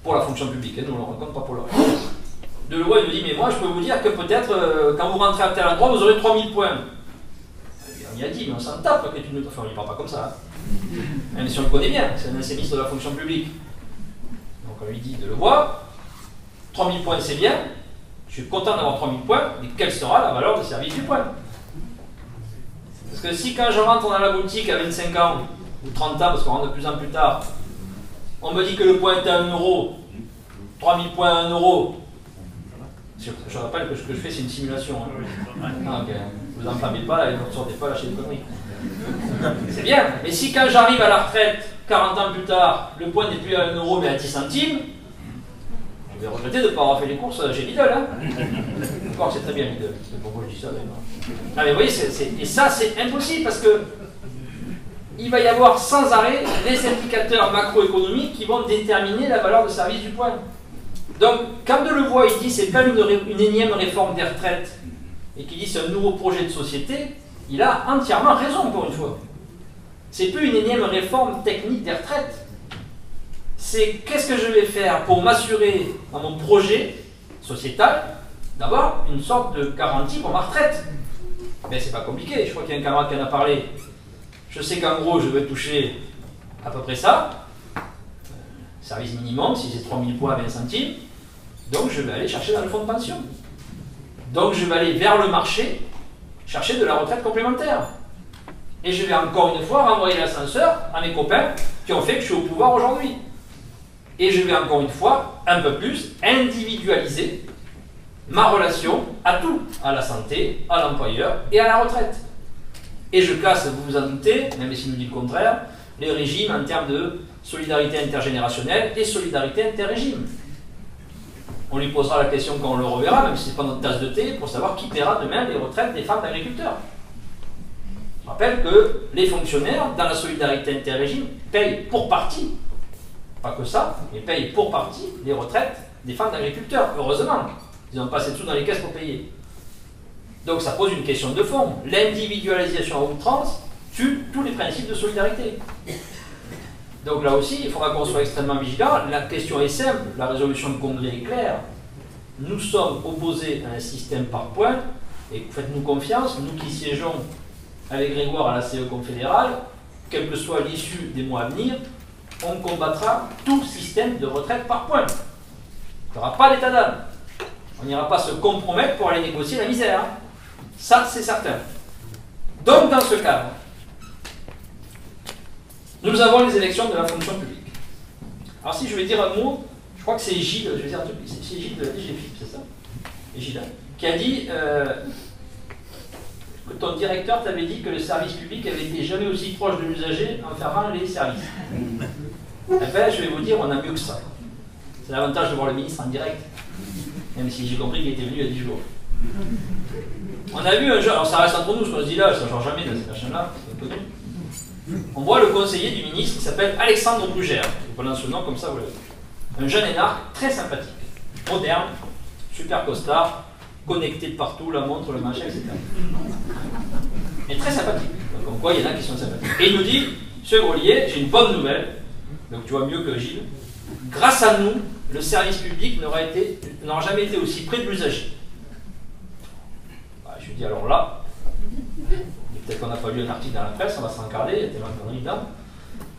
A: Pour la fonction publique, hein, nous ne le rencontrons pas pour le reste. Delevoye nous dit, mais moi je peux vous dire que peut-être quand vous rentrez à tel endroit, vous aurez 3000 points. On y a dit, mais on s'en tape, enfin on n'y parle pas comme ça. Hein. Même si on le connaît bien, c'est un ancien ministre de la fonction publique. Donc on lui dit, Delevoye, 3000 points c'est bien, je suis content d'avoir 3000 points, mais quelle sera la valeur de service du point? Parce que si quand je rentre dans la boutique à 25 ans, ou 30 ans, parce qu'on rentre de plus en plus tard, on me dit que le point est à 1 euro, 3000 points à 1 euro. Je rappelle que ce que je fais, c'est une simulation. Hein. Ah, okay. Vous enflammez pas, et ne sortez pas lâcher des conneries. C'est bien, mais si quand j'arrive à la retraite, 40 ans plus tard, le point n'est plus à 1 euro mais à 10 centimes, je vais regretter de ne pas avoir fait les courses chez Lidl. Hein. Encore, c'est très bien Lidl. C'est pourquoi je dis ça. Ah, mais vous voyez, et ça, c'est impossible parce que il va y avoir sans arrêt des indicateurs macroéconomiques qui vont déterminer la valeur de service du point. Donc, quand Delevoye il dit c'est pas une énième réforme des retraites et qu'il dit c'est un nouveau projet de société, il a entièrement raison encore une fois. C'est plus une énième réforme technique des retraites. C'est qu'est-ce que je vais faire pour m'assurer dans mon projet sociétal d'avoir une sorte de garantie pour ma retraite. Mais c'est pas compliqué, je crois qu'il y a un camarade qui en a parlé. Je sais qu'en gros, je vais toucher à peu près ça. Service minimum, si c'est 3000 points à 20 centimes. Donc, je vais aller chercher dans le fonds de pension. Donc, je vais aller vers le marché chercher de la retraite complémentaire. Et je vais encore une fois renvoyer l'ascenseur à mes copains qui ont fait que je suis au pouvoir aujourd'hui. Et je vais encore une fois, un peu plus, individualiser ma relation à tout, à la santé, à l'employeur et à la retraite. Et je classe, vous vous en doutez, même s'il nous dit le contraire, les régimes en termes de solidarité intergénérationnelle et solidarité interrégime. On lui posera la question quand on le reverra, même si ce n'est pas notre tasse de thé, pour savoir qui paiera demain les retraites des femmes d'agriculteurs. Je rappelle que les fonctionnaires, dans la solidarité interrégime, payent pour partie, pas que ça, mais payent pour partie les retraites des femmes d'agriculteurs, heureusement. Ils n'ont pas assez de sous dans les caisses pour payer. Donc ça pose une question de fond. L'individualisation à outrance tue tous les principes de solidarité. Donc là aussi, il faudra qu'on soit extrêmement vigilant. La question est simple, la résolution de congrès est claire. Nous sommes opposés à un système par points, et faites-nous confiance, nous qui siégeons avec Grégoire à la CE confédérale, quelle que soit l'issue des mois à venir, on combattra tout système de retraite par points. Il n'y aura pas d'état d'âme. On n'ira pas se compromettre pour aller négocier la misère. Ça, c'est certain. Donc, dans ce cadre, nous avons les élections de la fonction publique. Alors, si je vais dire un mot, je crois que c'est Gilles, je vais dire un truc, c'est Gilles de la DGFIP, c'est ça? Gilles, qui a dit que ton directeur t'avait dit que le service public avait été jamais aussi proche de l'usager en fermant les services. Eh bien, je vais vous dire, on a mieux que ça. C'est l'avantage de voir le ministre en direct, même si j'ai compris qu'il était venu il y a 10 jours. On a vu un jeune, alors ça reste entre nous ce qu'on se dit là, ça ne change jamais dans cette machin-là, c'est un peu connu. On voit le conseiller du ministre qui s'appelle Alexandre Brugère, je prononce ce nom comme ça, vous l'avez. Un jeune énarque très sympathique, moderne, super costard, connecté de partout, la montre, le machin, etc. Mais très sympathique. Donc, comme quoi, il y en a qui sont sympathiques. Et il nous dit, Monsieur Grelier, j'ai une bonne nouvelle, donc tu vois mieux que Gilles. Grâce à nous, le service public n'aura jamais été aussi près de l'usager. Bah, je lui dis alors là, peut-être qu'on n'a pas lu un article dans la presse, on va se rencarder, il y a tellement de conneries dedans.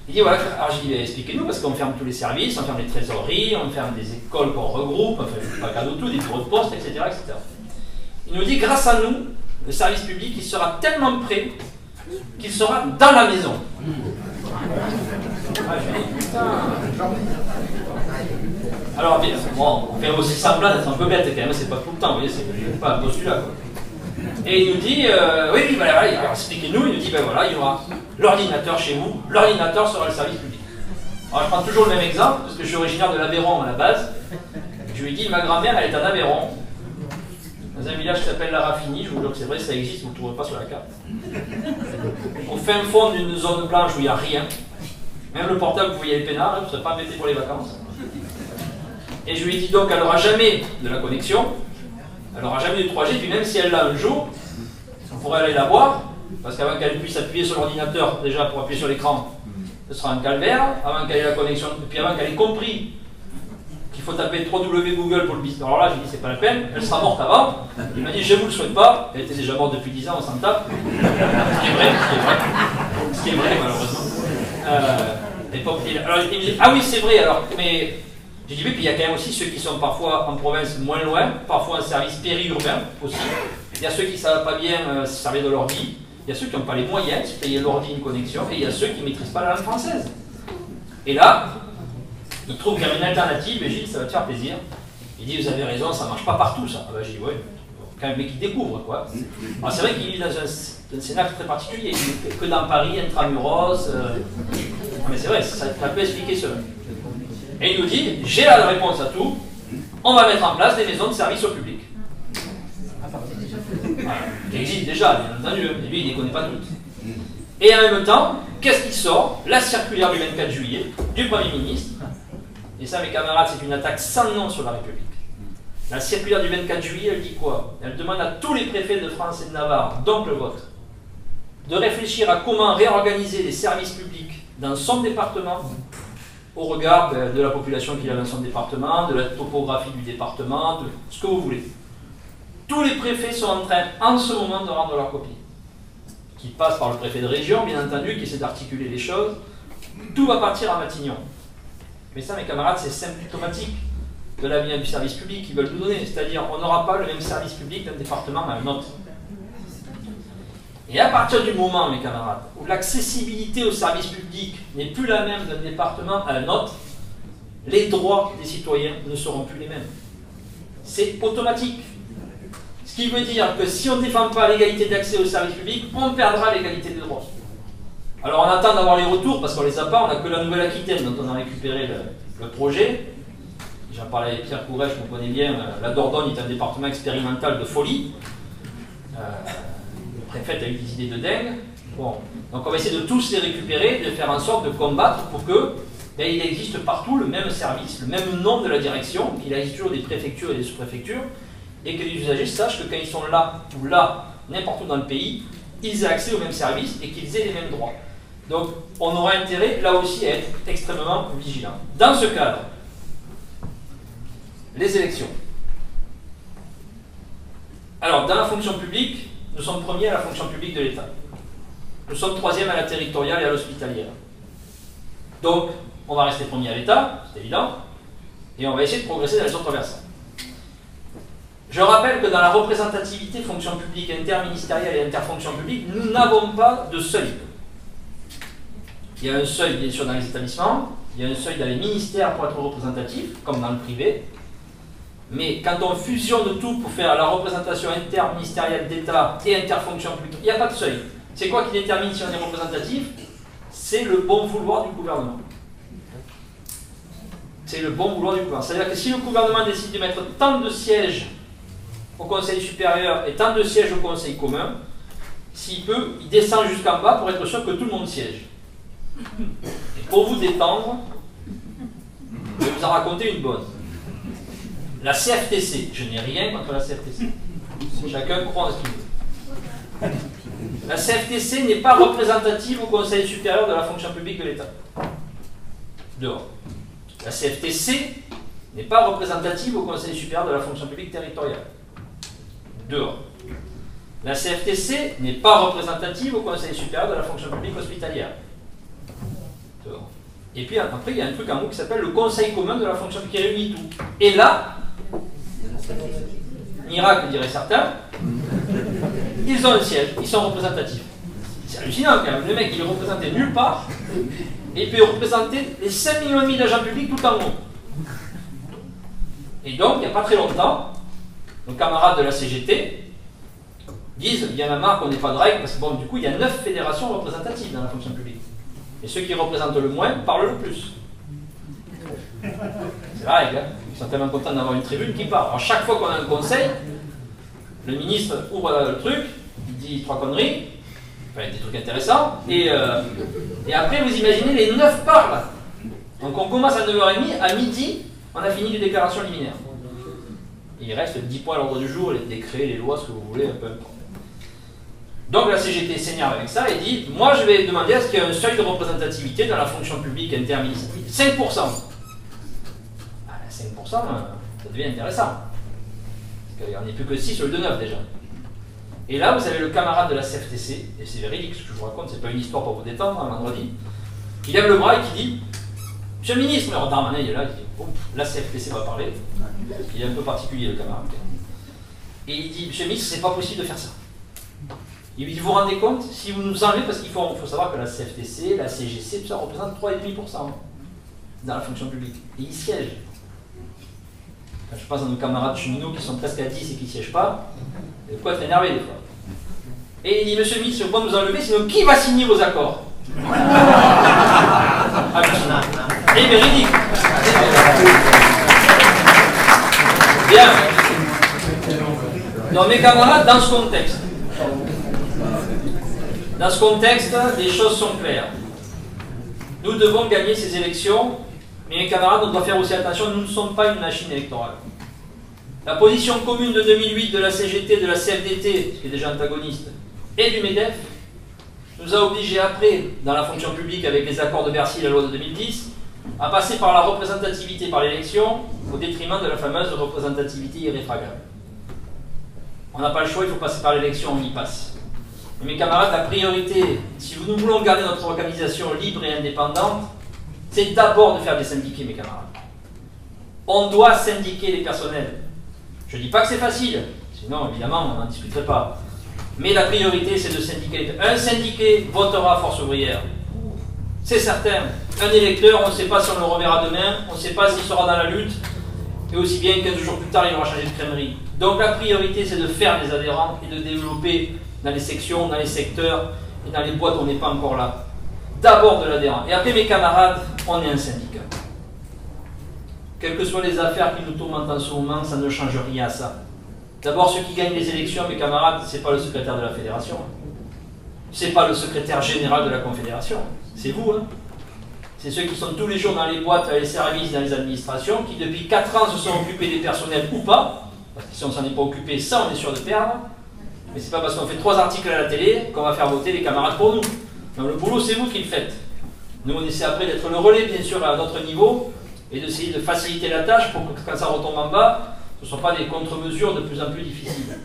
A: Il dit voilà, alors je dis expliquez-nous, parce qu'on ferme tous les services, on ferme les trésoreries, on ferme des écoles qu'on regroupe, enfin je ne pas cadeau tout, des bureaux de poste, etc., etc. Il nous dit grâce à nous, le service public, il sera tellement prêt qu'il sera dans la maison. Ah, je dis putain. Alors bien, bon, on fait aussi semblant d'être un peu bête quand même, c'est pas tout le temps, vous voyez, c'est pas un postulat quoi. Et il nous dit, oui, voilà, alors expliquez-nous, il nous dit, ben voilà, il y aura l'ordinateur chez vous, l'ordinateur sera le service public. Alors je prends toujours le même exemple, parce que je suis originaire de l'Aveyron à la base. Je lui dis, ma grand-mère, elle est en Aveyron, dans un village qui s'appelle La Raffinie, je vous jure que c'est vrai, ça existe, vous ne le trouverez pas sur la carte. Au fin fond d'une zone blanche où il n'y a rien, même le portable, vous voyez les peinards, vous ne serez pas embêté pour les vacances. Et je lui dis donc, elle n'aura jamais de la connexion, elle n'aura jamais de 3G, puis même si elle l'a un jour, on pourrait aller la voir, parce qu'avant qu'elle puisse appuyer sur l'ordinateur, déjà pour appuyer sur l'écran, ce sera un calvaire, avant qu'elle ait la connexion, et puis avant qu'elle ait compris qu'il faut taper www.google pour le business. Alors là, j'ai dit, c'est pas la peine, elle sera morte avant. Il m'a dit, je vous le souhaite pas, elle était déjà morte depuis 10 ans, on s'en tape. Ce qui est vrai, malheureusement. Alors il me dit, ah oui, c'est vrai, alors, mais. J'ai dit oui, puis il y a quand même aussi ceux qui sont parfois en province moins loin, parfois en service périurbain aussi. Il y a ceux qui ne savent pas bien se servir de leur vie, il y a ceux qui n'ont pas les moyens de se payer leur vie une connexion, et il y a ceux qui ne maîtrisent pas la langue française. Et là, il trouve qu'il y a une alternative, et Gilles, ça va te faire plaisir. Il dit, vous avez raison, ça ne marche pas partout ça. Ah ben, j'ai dit, ouais, quand même, mais qui découvre quoi. Alors c'est vrai qu'il vit dans un scénario très particulier, il n'est que dans Paris, intramuros. Mais c'est vrai, ça peut expliquer cela. Et il nous dit, j'ai la réponse à tout, on va mettre en place des maisons de service au public. Voilà. Qui existent déjà, bien entendu, mais lui il ne les connaît pas toutes. Et en même temps, qu'est-ce qui sort? La circulaire du 24 juillet du Premier ministre, et ça mes camarades, c'est une attaque sans nom sur la République. La circulaire du 24 juillet, elle dit quoi? Elle demande à tous les préfets de France et de Navarre, donc le vôtre, de réfléchir à comment réorganiser les services publics dans son département, au regard de la population qu'il a dans son département, de la topographie du département, de ce que vous voulez. Tous les préfets sont en train, en ce moment, de rendre leur copie. Qui passe par le préfet de région, bien entendu, qui essaie d'articuler les choses. Tout va partir à Matignon. Mais ça, mes camarades, c'est symptomatique de l'avenir du service public qu'ils veulent nous donner. C'est-à-dire, on n'aura pas le même service public d'un département à un autre. Et à partir du moment, mes camarades, où l'accessibilité au service public n'est plus la même d'un département à un autre, les droits des citoyens ne seront plus les mêmes. C'est automatique. Ce qui veut dire que si on ne défend pas l'égalité d'accès au service public, on perdra l'égalité des droits. Alors on attend d'avoir les retours, parce qu'on ne les a pas, on n'a que la Nouvelle-Aquitaine dont on a récupéré le projet. J'en parlais avec Pierre Courret, je me connais bien, la Dordogne est un département expérimental de folie. Le préfet a eu des idées de dingue. Bon. Donc on va essayer de tous les récupérer, de faire en sorte de combattre pour que il existe partout le même service, le même nom de la direction, qu'il existe toujours des préfectures et des sous-préfectures, et que les usagers sachent que quand ils sont là ou là, n'importe où dans le pays, ils aient accès au même service et qu'ils aient les mêmes droits. Donc, on aura intérêt, là aussi, à être extrêmement vigilant. Dans ce cadre, les élections. Alors, dans la fonction publique, nous sommes premiers à la fonction publique de l'État. Nous sommes troisième à la territoriale et à l'hospitalière. Donc, on va rester premier à l'État, c'est évident, et on va essayer de progresser dans les autres versants. Je rappelle que dans la représentativité fonction publique interministérielle et interfonction publique, nous n'avons pas de seuil. Il y a un seuil, bien sûr, dans les établissements, il y a un seuil dans les ministères pour être représentatif, comme dans le privé, mais quand on fusionne tout pour faire la représentation interministérielle d'État et interfonction publique, il n'y a pas de seuil. C'est quoi qui détermine si on est représentatif? C'est le bon vouloir du gouvernement. C'est le bon vouloir du gouvernement. C'est-à-dire que si le gouvernement décide de mettre tant de sièges au Conseil supérieur et tant de sièges au Conseil commun, s'il peut, il descend jusqu'en bas pour être sûr que tout le monde siège. Et pour vous détendre, je vais vous en raconter une bonne. La CFTC, je n'ai rien contre la CFTC. Chacun croit en ce qu'il veut. La CFTC n'est pas représentative au Conseil supérieur de la fonction publique de l'État. Dehors. La CFTC n'est pas représentative au Conseil supérieur de la fonction publique territoriale. Dehors. La CFTC n'est pas représentative au Conseil supérieur de la fonction publique hospitalière. Dehors. Et puis après, il y a un truc en haut qui s'appelle le Conseil commun de la fonction publique qui réunit tout. Et là, miracle diraient certains, ils ont un siège, ils sont représentatifs. C'est hallucinant quand même, le mec il est représenté nulle part, et il peut représenter les 5,5 millions d'agents publics tout en haut. Et donc, il n'y a pas très longtemps, nos camarades de la CGT disent, il y en a marre qu'on n'ait pas de règles, parce que bon, du coup, il y a 9 fédérations représentatives dans la fonction publique. Et ceux qui représentent le moins parlent le plus. C'est la règle, hein. Ils sont tellement contents d'avoir une tribune qui parle. Alors chaque fois qu'on a un conseil, le ministre ouvre le truc, il dit 3 conneries, enfin des trucs intéressants, et après vous imaginez les 9 parlent. Donc on commence à 9h30, à midi, on a fini les déclarations liminaires. Et il reste 10 points à l'ordre du jour, les décrets, les lois, ce que vous voulez, peu importe. Donc la CGT s'énerve avec ça et dit, moi je vais demander à ce qu'il y ait un seuil de représentativité dans la fonction publique interministérielle. 5%. 5%, ça devient intéressant. Parce qu'il n'y en a plus que 6 sur le 2,9 déjà. Et là, vous avez le camarade de la CFTC, et c'est véridique ce que je vous raconte, c'est pas une histoire pour vous détendre, un vendredi. Il lève le bras et qui dit, Monsieur le ministre, alors Darmanin il est là, il dit, oh, la CFTC va parler. Il est un peu particulier le camarade. Et il dit, Monsieur le ministre, c'est pas possible de faire ça. Il lui dit, vous vous rendez compte, si vous nous enlevez, parce qu'il faut savoir que la CFTC, la CGC, tout ça représente 3,5% dans la fonction publique. Et ils siègent. Quand je pense à nos camarades cheminots qui sont presque à 10 et qui ne siègent pas, il faut être énervé des fois. Et il dit, Monsieur le ministre, il faut pas nous enlever, sinon qui va signer vos accords? Et véridique. Bien. Donc mes camarades, dans ce contexte, les choses sont claires. Nous devons gagner ces élections. Mais mes camarades, on doit faire aussi attention, nous ne sommes pas une machine électorale. La position commune de 2008 de la CGT, de la CFDT, ce qui est déjà antagoniste, et du MEDEF, nous a obligés après, dans la fonction publique avec les accords de Bercy et la loi de 2010, à passer par la représentativité par l'élection, au détriment de la fameuse représentativité irréfragable. On n'a pas le choix, il faut passer par l'élection, on y passe. Mais mes camarades, la priorité, si nous voulons garder notre organisation libre et indépendante, c'est d'abord de faire des syndiqués, mes camarades. On doit syndiquer les personnels. Je ne dis pas que c'est facile, sinon évidemment on n'en discuterait pas. Mais la priorité c'est de syndiquer. Un syndiqué votera Force ouvrière. C'est certain. Un électeur, on ne sait pas si on le reverra demain, on ne sait pas s'il sera dans la lutte, et aussi bien 15 jours plus tard il aura changé de crèmerie. Donc la priorité c'est de faire des adhérents et de développer dans les sections, dans les secteurs et dans les boîtes où on n'est pas encore là. D'abord de l'adhérent. Et après, mes camarades, on est un syndicat. Quelles que soient les affaires qui nous tourmentent en ce moment, ça ne change rien à ça. D'abord, ceux qui gagnent les élections, mes camarades, ce n'est pas le secrétaire de la fédération. Ce n'est pas le secrétaire général de la confédération. C'est vous, hein. C'est ceux qui sont tous les jours dans les boîtes, dans les services, dans les administrations, qui depuis 4 ans se sont occupés des personnels ou pas. Parce que si on ne s'en est pas occupé, ça, on est sûr de perdre. Mais c'est pas parce qu'on fait 3 articles à la télé qu'on va faire voter les camarades pour nous. Donc le boulot, c'est vous qui le faites. Nous, on essaie après d'être le relais, bien sûr, à notre niveau, et d'essayer de faciliter la tâche pour que quand ça retombe en bas, ce ne sont pas des contre-mesures de plus en plus difficiles.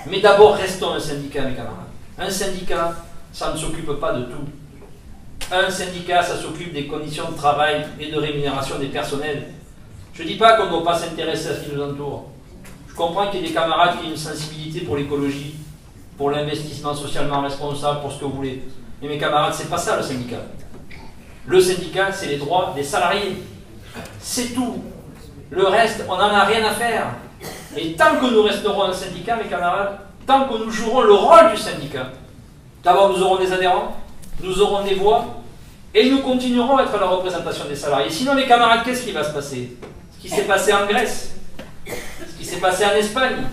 A: Mais d'abord, restons un syndicat, mes camarades. Un syndicat, ça ne s'occupe pas de tout. Un syndicat, ça s'occupe des conditions de travail et de rémunération des personnels. Je ne dis pas qu'on ne doit pas s'intéresser à ce qui nous entoure. Je comprends qu'il y ait des camarades qui aient une sensibilité pour l'écologie, pour l'investissement socialement responsable, pour ce que vous voulez. Mais mes camarades, c'est pas ça le syndicat. Le syndicat, c'est les droits des salariés. C'est tout. Le reste, on n'en a rien à faire. Et tant que nous resterons un syndicat, mes camarades, tant que nous jouerons le rôle du syndicat, d'abord nous aurons des adhérents, nous aurons des voix, et nous continuerons à être la représentation des salariés. Sinon, mes camarades, qu'est-ce qui va se passer? Ce qui s'est passé en Grèce, ce qui s'est passé en Espagne,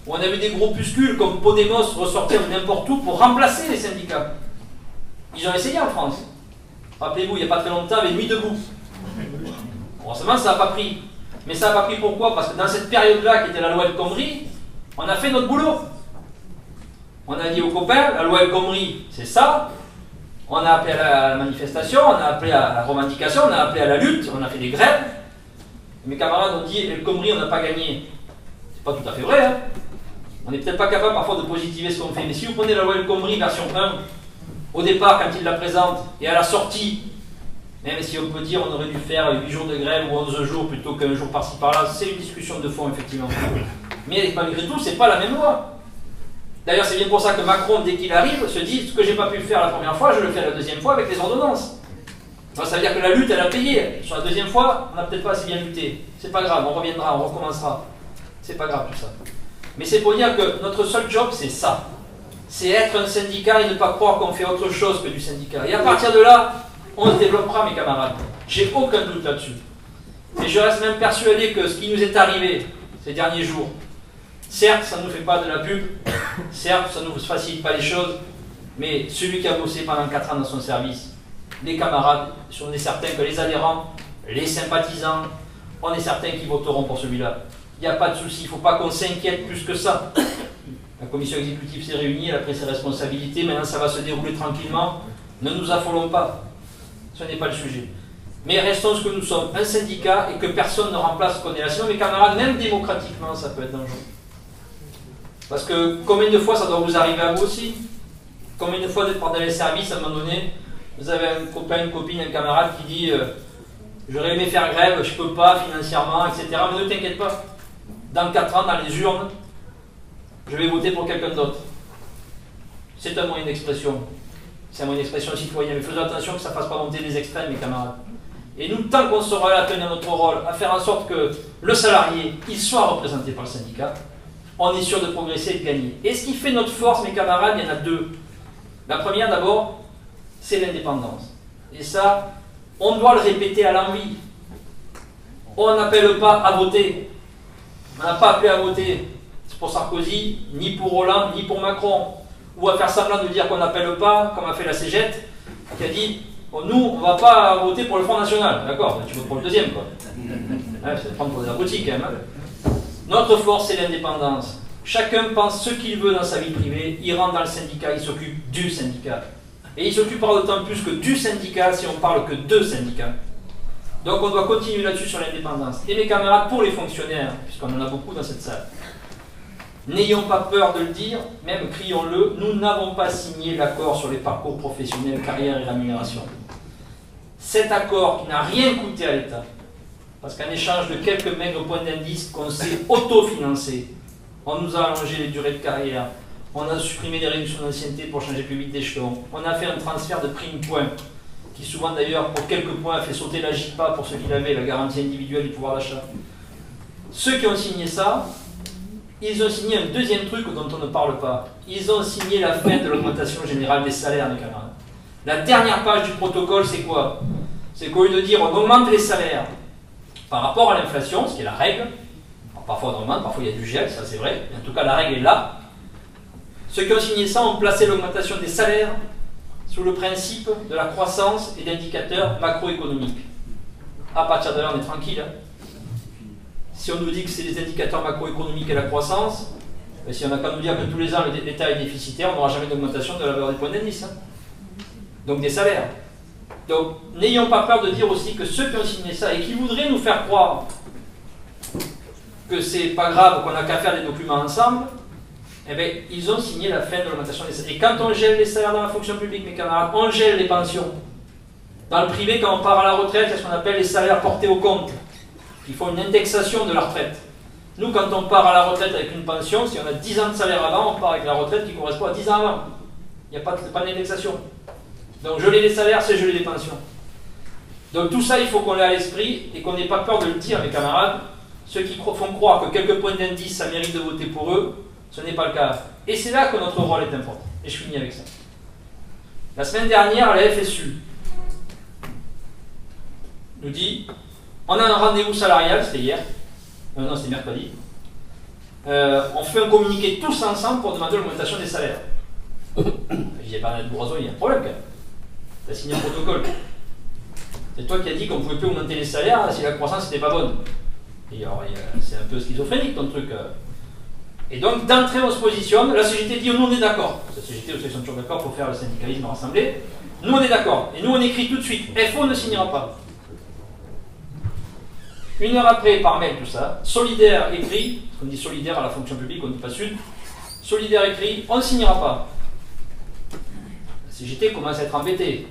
A: où on a vu des groupuscules comme Podemos ressortir de n'importe où pour remplacer les syndicats. Ils ont essayé en France. Rappelez-vous, il n'y a pas très longtemps, avec Nuit debout. Heureusement, ça n'a pas pris. Mais ça n'a pas pris pourquoi? Parce que dans cette période-là, qui était la loi El Khomri, on a fait notre boulot. On a dit aux copains, la loi El Khomri, c'est ça. On a appelé à la manifestation, on a appelé à la revendication, on a appelé à la lutte, on a fait des grèves. Et mes camarades ont dit, El Khomri, on n'a pas gagné. C'est pas tout à fait vrai, hein. On n'est peut-être pas capable parfois de positiver ce qu'on fait. Mais si vous prenez la loi El Khomri version 1, au départ, quand il la présente, et à la sortie, même si on peut dire on aurait dû faire 8 jours de grève ou 11 jours plutôt qu'un jour par-ci par-là, c'est une discussion de fond, effectivement. Mais malgré tout, c'est pas la même loi. D'ailleurs, c'est bien pour ça que Macron, dès qu'il arrive, se dit ce que j'ai pas pu faire la première fois, je le fais la deuxième fois avec les ordonnances. Alors, ça veut dire que la lutte, elle a payé. Sur la deuxième fois, on n'a peut-être pas assez bien lutté. C'est pas grave, on reviendra, on recommencera. C'est pas grave tout ça. Mais c'est pour dire que notre seul job, c'est ça. C'est être un syndicat et ne pas croire qu'on fait autre chose que du syndicat. Et à partir de là, on se développera, mes camarades. J'ai aucun doute là-dessus. Et je reste même persuadé que ce qui nous est arrivé ces derniers jours, certes, ça ne nous fait pas de la pub, certes, ça ne nous facilite pas les choses, mais celui qui a bossé pendant 4 ans dans son service, les camarades, on est certains que les adhérents, les sympathisants, on est certains qu'ils voteront pour celui-là. Il n'y a pas de souci, il ne faut pas qu'on s'inquiète plus que ça. La commission exécutive s'est réunie, elle a pris ses responsabilités, maintenant ça va se dérouler tranquillement. Ne nous affolons pas, ce n'est pas le sujet. Mais restons ce que nous sommes, un syndicat, et que personne ne remplace ce qu'on est là. Sinon, mes camarades, même démocratiquement, ça peut être dangereux. Parce que combien de fois ça doit vous arriver à vous aussi? Combien de fois d'être pendant les services, à un moment donné, vous avez un copain, une copine, un camarade qui dit j'aurais aimé faire grève, je ne peux pas financièrement, etc. Mais ne t'inquiète pas, dans 4 ans, dans les urnes, je vais voter pour quelqu'un d'autre. C'est un moyen d'expression. C'est un moyen d'expression citoyen. Mais faisons attention que ça ne fasse pas monter les extrêmes, mes camarades. Et nous, tant qu'on sera là à tenir notre rôle, à faire en sorte que le salarié, il soit représenté par le syndicat, on est sûr de progresser et de gagner. Et ce qui fait notre force, mes camarades, il y en a 2. La première, d'abord, c'est l'indépendance. Et ça, on doit le répéter à l'envi. On n'appelle pas à voter. On n'a pas appelé à voter pour Sarkozy, ni pour Hollande, ni pour Macron. Ou à faire semblant de dire qu'on n'appelle pas, comme a fait la Cégette, qui a dit oh, nous, on ne va pas voter pour le Front National. D'accord, tu votes pour le deuxième, quoi. Ouais, c'est prendre pour des abrutis, quand même. Hein. Notre force, c'est l'indépendance. Chacun pense ce qu'il veut dans sa vie privée, il rentre dans le syndicat, il s'occupe du syndicat. Et il s'occupera d'autant plus que du syndicat si on parle que de syndicat. Donc on doit continuer là-dessus sur l'indépendance. Et mes camarades, pour les fonctionnaires, puisqu'on en a beaucoup dans cette salle, n'ayons pas peur de le dire, même crions-le, nous n'avons pas signé l'accord sur les parcours professionnels, carrière et rémunération. Cet accord qui n'a rien coûté à l'État, parce qu'en échange de quelques maigres points d'indice qu'on s'est autofinancé, on nous a allongé les durées de carrière, on a supprimé les réductions d'ancienneté pour changer plus vite d'échelon, on a fait un transfert de prime point, qui souvent d'ailleurs pour quelques points a fait sauter la JPA pour ceux qui l'avaient, la garantie individuelle du pouvoir d'achat. Ceux qui ont signé ça, ils ont signé un deuxième truc dont on ne parle pas. Ils ont signé la fin de l'augmentation générale des salaires, mes camarades. La dernière page du protocole, c'est quoi? C'est qu'au lieu de dire on augmente les salaires par rapport à l'inflation, ce qui est la règle, alors parfois on augmente, parfois il y a du gel, ça c'est vrai, mais en tout cas la règle est là. Ceux qui ont signé ça ont placé l'augmentation des salaires sous le principe de la croissance et d'indicateurs macroéconomiques. À partir de là, on est tranquille. Hein. Si on nous dit que c'est les indicateurs macroéconomiques et la croissance, si on n'a qu'à nous dire que tous les ans l'État est déficitaire, on n'aura jamais d'augmentation de la valeur des points d'indice. Hein. donc des salaires. Donc n'ayons pas peur de dire aussi que ceux qui ont signé ça et qui voudraient nous faire croire que c'est pas grave, qu'on n'a qu'à faire des documents ensemble, eh bien, ils ont signé la fin de l'augmentation des salaires. Et quand on gèle les salaires dans la fonction publique, mes camarades, on gèle les pensions. Dans le privé, quand on part à la retraite, il y a ce qu'on appelle les salaires portés au compte. Il faut une indexation de la retraite. Nous, quand on part à la retraite avec une pension, si on a 10 ans de salaire avant, on part avec la retraite qui correspond à 10 ans avant. Il n'y a pas d'indexation. Donc geler les salaires, c'est geler les pensions. Donc tout ça, il faut qu'on l'ait à l'esprit et qu'on n'ait pas peur de le dire, mes camarades. Ceux qui font croire que quelques points d'indice, ça mérite de voter pour eux, ce n'est pas le cas. Et c'est là que notre rôle est important. Et je finis avec ça. La semaine dernière, la FSU nous dit, on a un rendez-vous salarial, c'était hier, non c'était mercredi, on fait un communiqué tous ensemble pour demander l'augmentation des salaires. Je dis, Bourrazo, il y a un problème quand même. Tu as signé un protocole. C'est toi qui as dit qu'on ne pouvait plus augmenter les salaires si la croissance n'était pas bonne. Et alors, c'est un peu schizophrénique ton truc. Et donc, d'entrée, on se positionne. La CGT dit, nous on est d'accord. La CGT, ils sont toujours d'accord pour faire le syndicalisme rassemblé. Nous on est d'accord. Et nous on écrit tout de suite, FO ne signera pas. Une heure après, par mail, tout ça, Solidaire écrit, parce qu'on dit solidaire à la fonction publique, on ne dit pas Sud, Solidaire écrit, on ne signera pas. La CGT commence à être embêtée.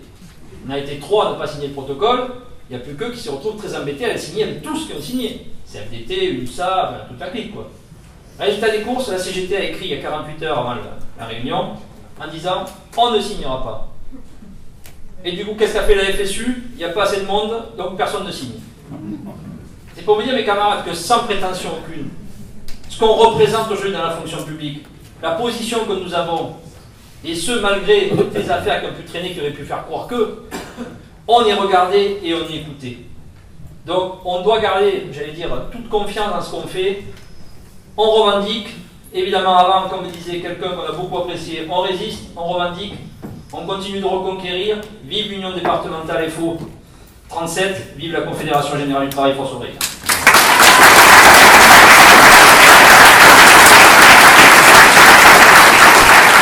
A: On a été 3 à ne pas signer le protocole, il n'y a plus qu'eux qui se retrouvent très embêtés à le signer avec tous qui ont signé. CFDT, UNSA, enfin, toute la clique, quoi. Résultat des courses, la CGT a écrit il y a 48 heures avant la réunion, en disant, on ne signera pas. Et du coup, qu'est-ce qu'a fait la FSU? Il n'y a pas assez de monde, donc personne ne signe. C'est pour vous dire, mes camarades, que sans prétention aucune, ce qu'on représente aujourd'hui dans la fonction publique, la position que nous avons, et ce malgré toutes les affaires qui ont pu traîner, qui auraient pu faire croire que, on est regardé et on est écouté. Donc on doit garder, j'allais dire, toute confiance dans ce qu'on fait. On revendique, évidemment avant, comme disait quelqu'un qu'on a beaucoup apprécié, on résiste, on revendique, on continue de reconquérir. Vive l'Union départementale FO 37, vive la Confédération Générale du Travail, Force ouvrière.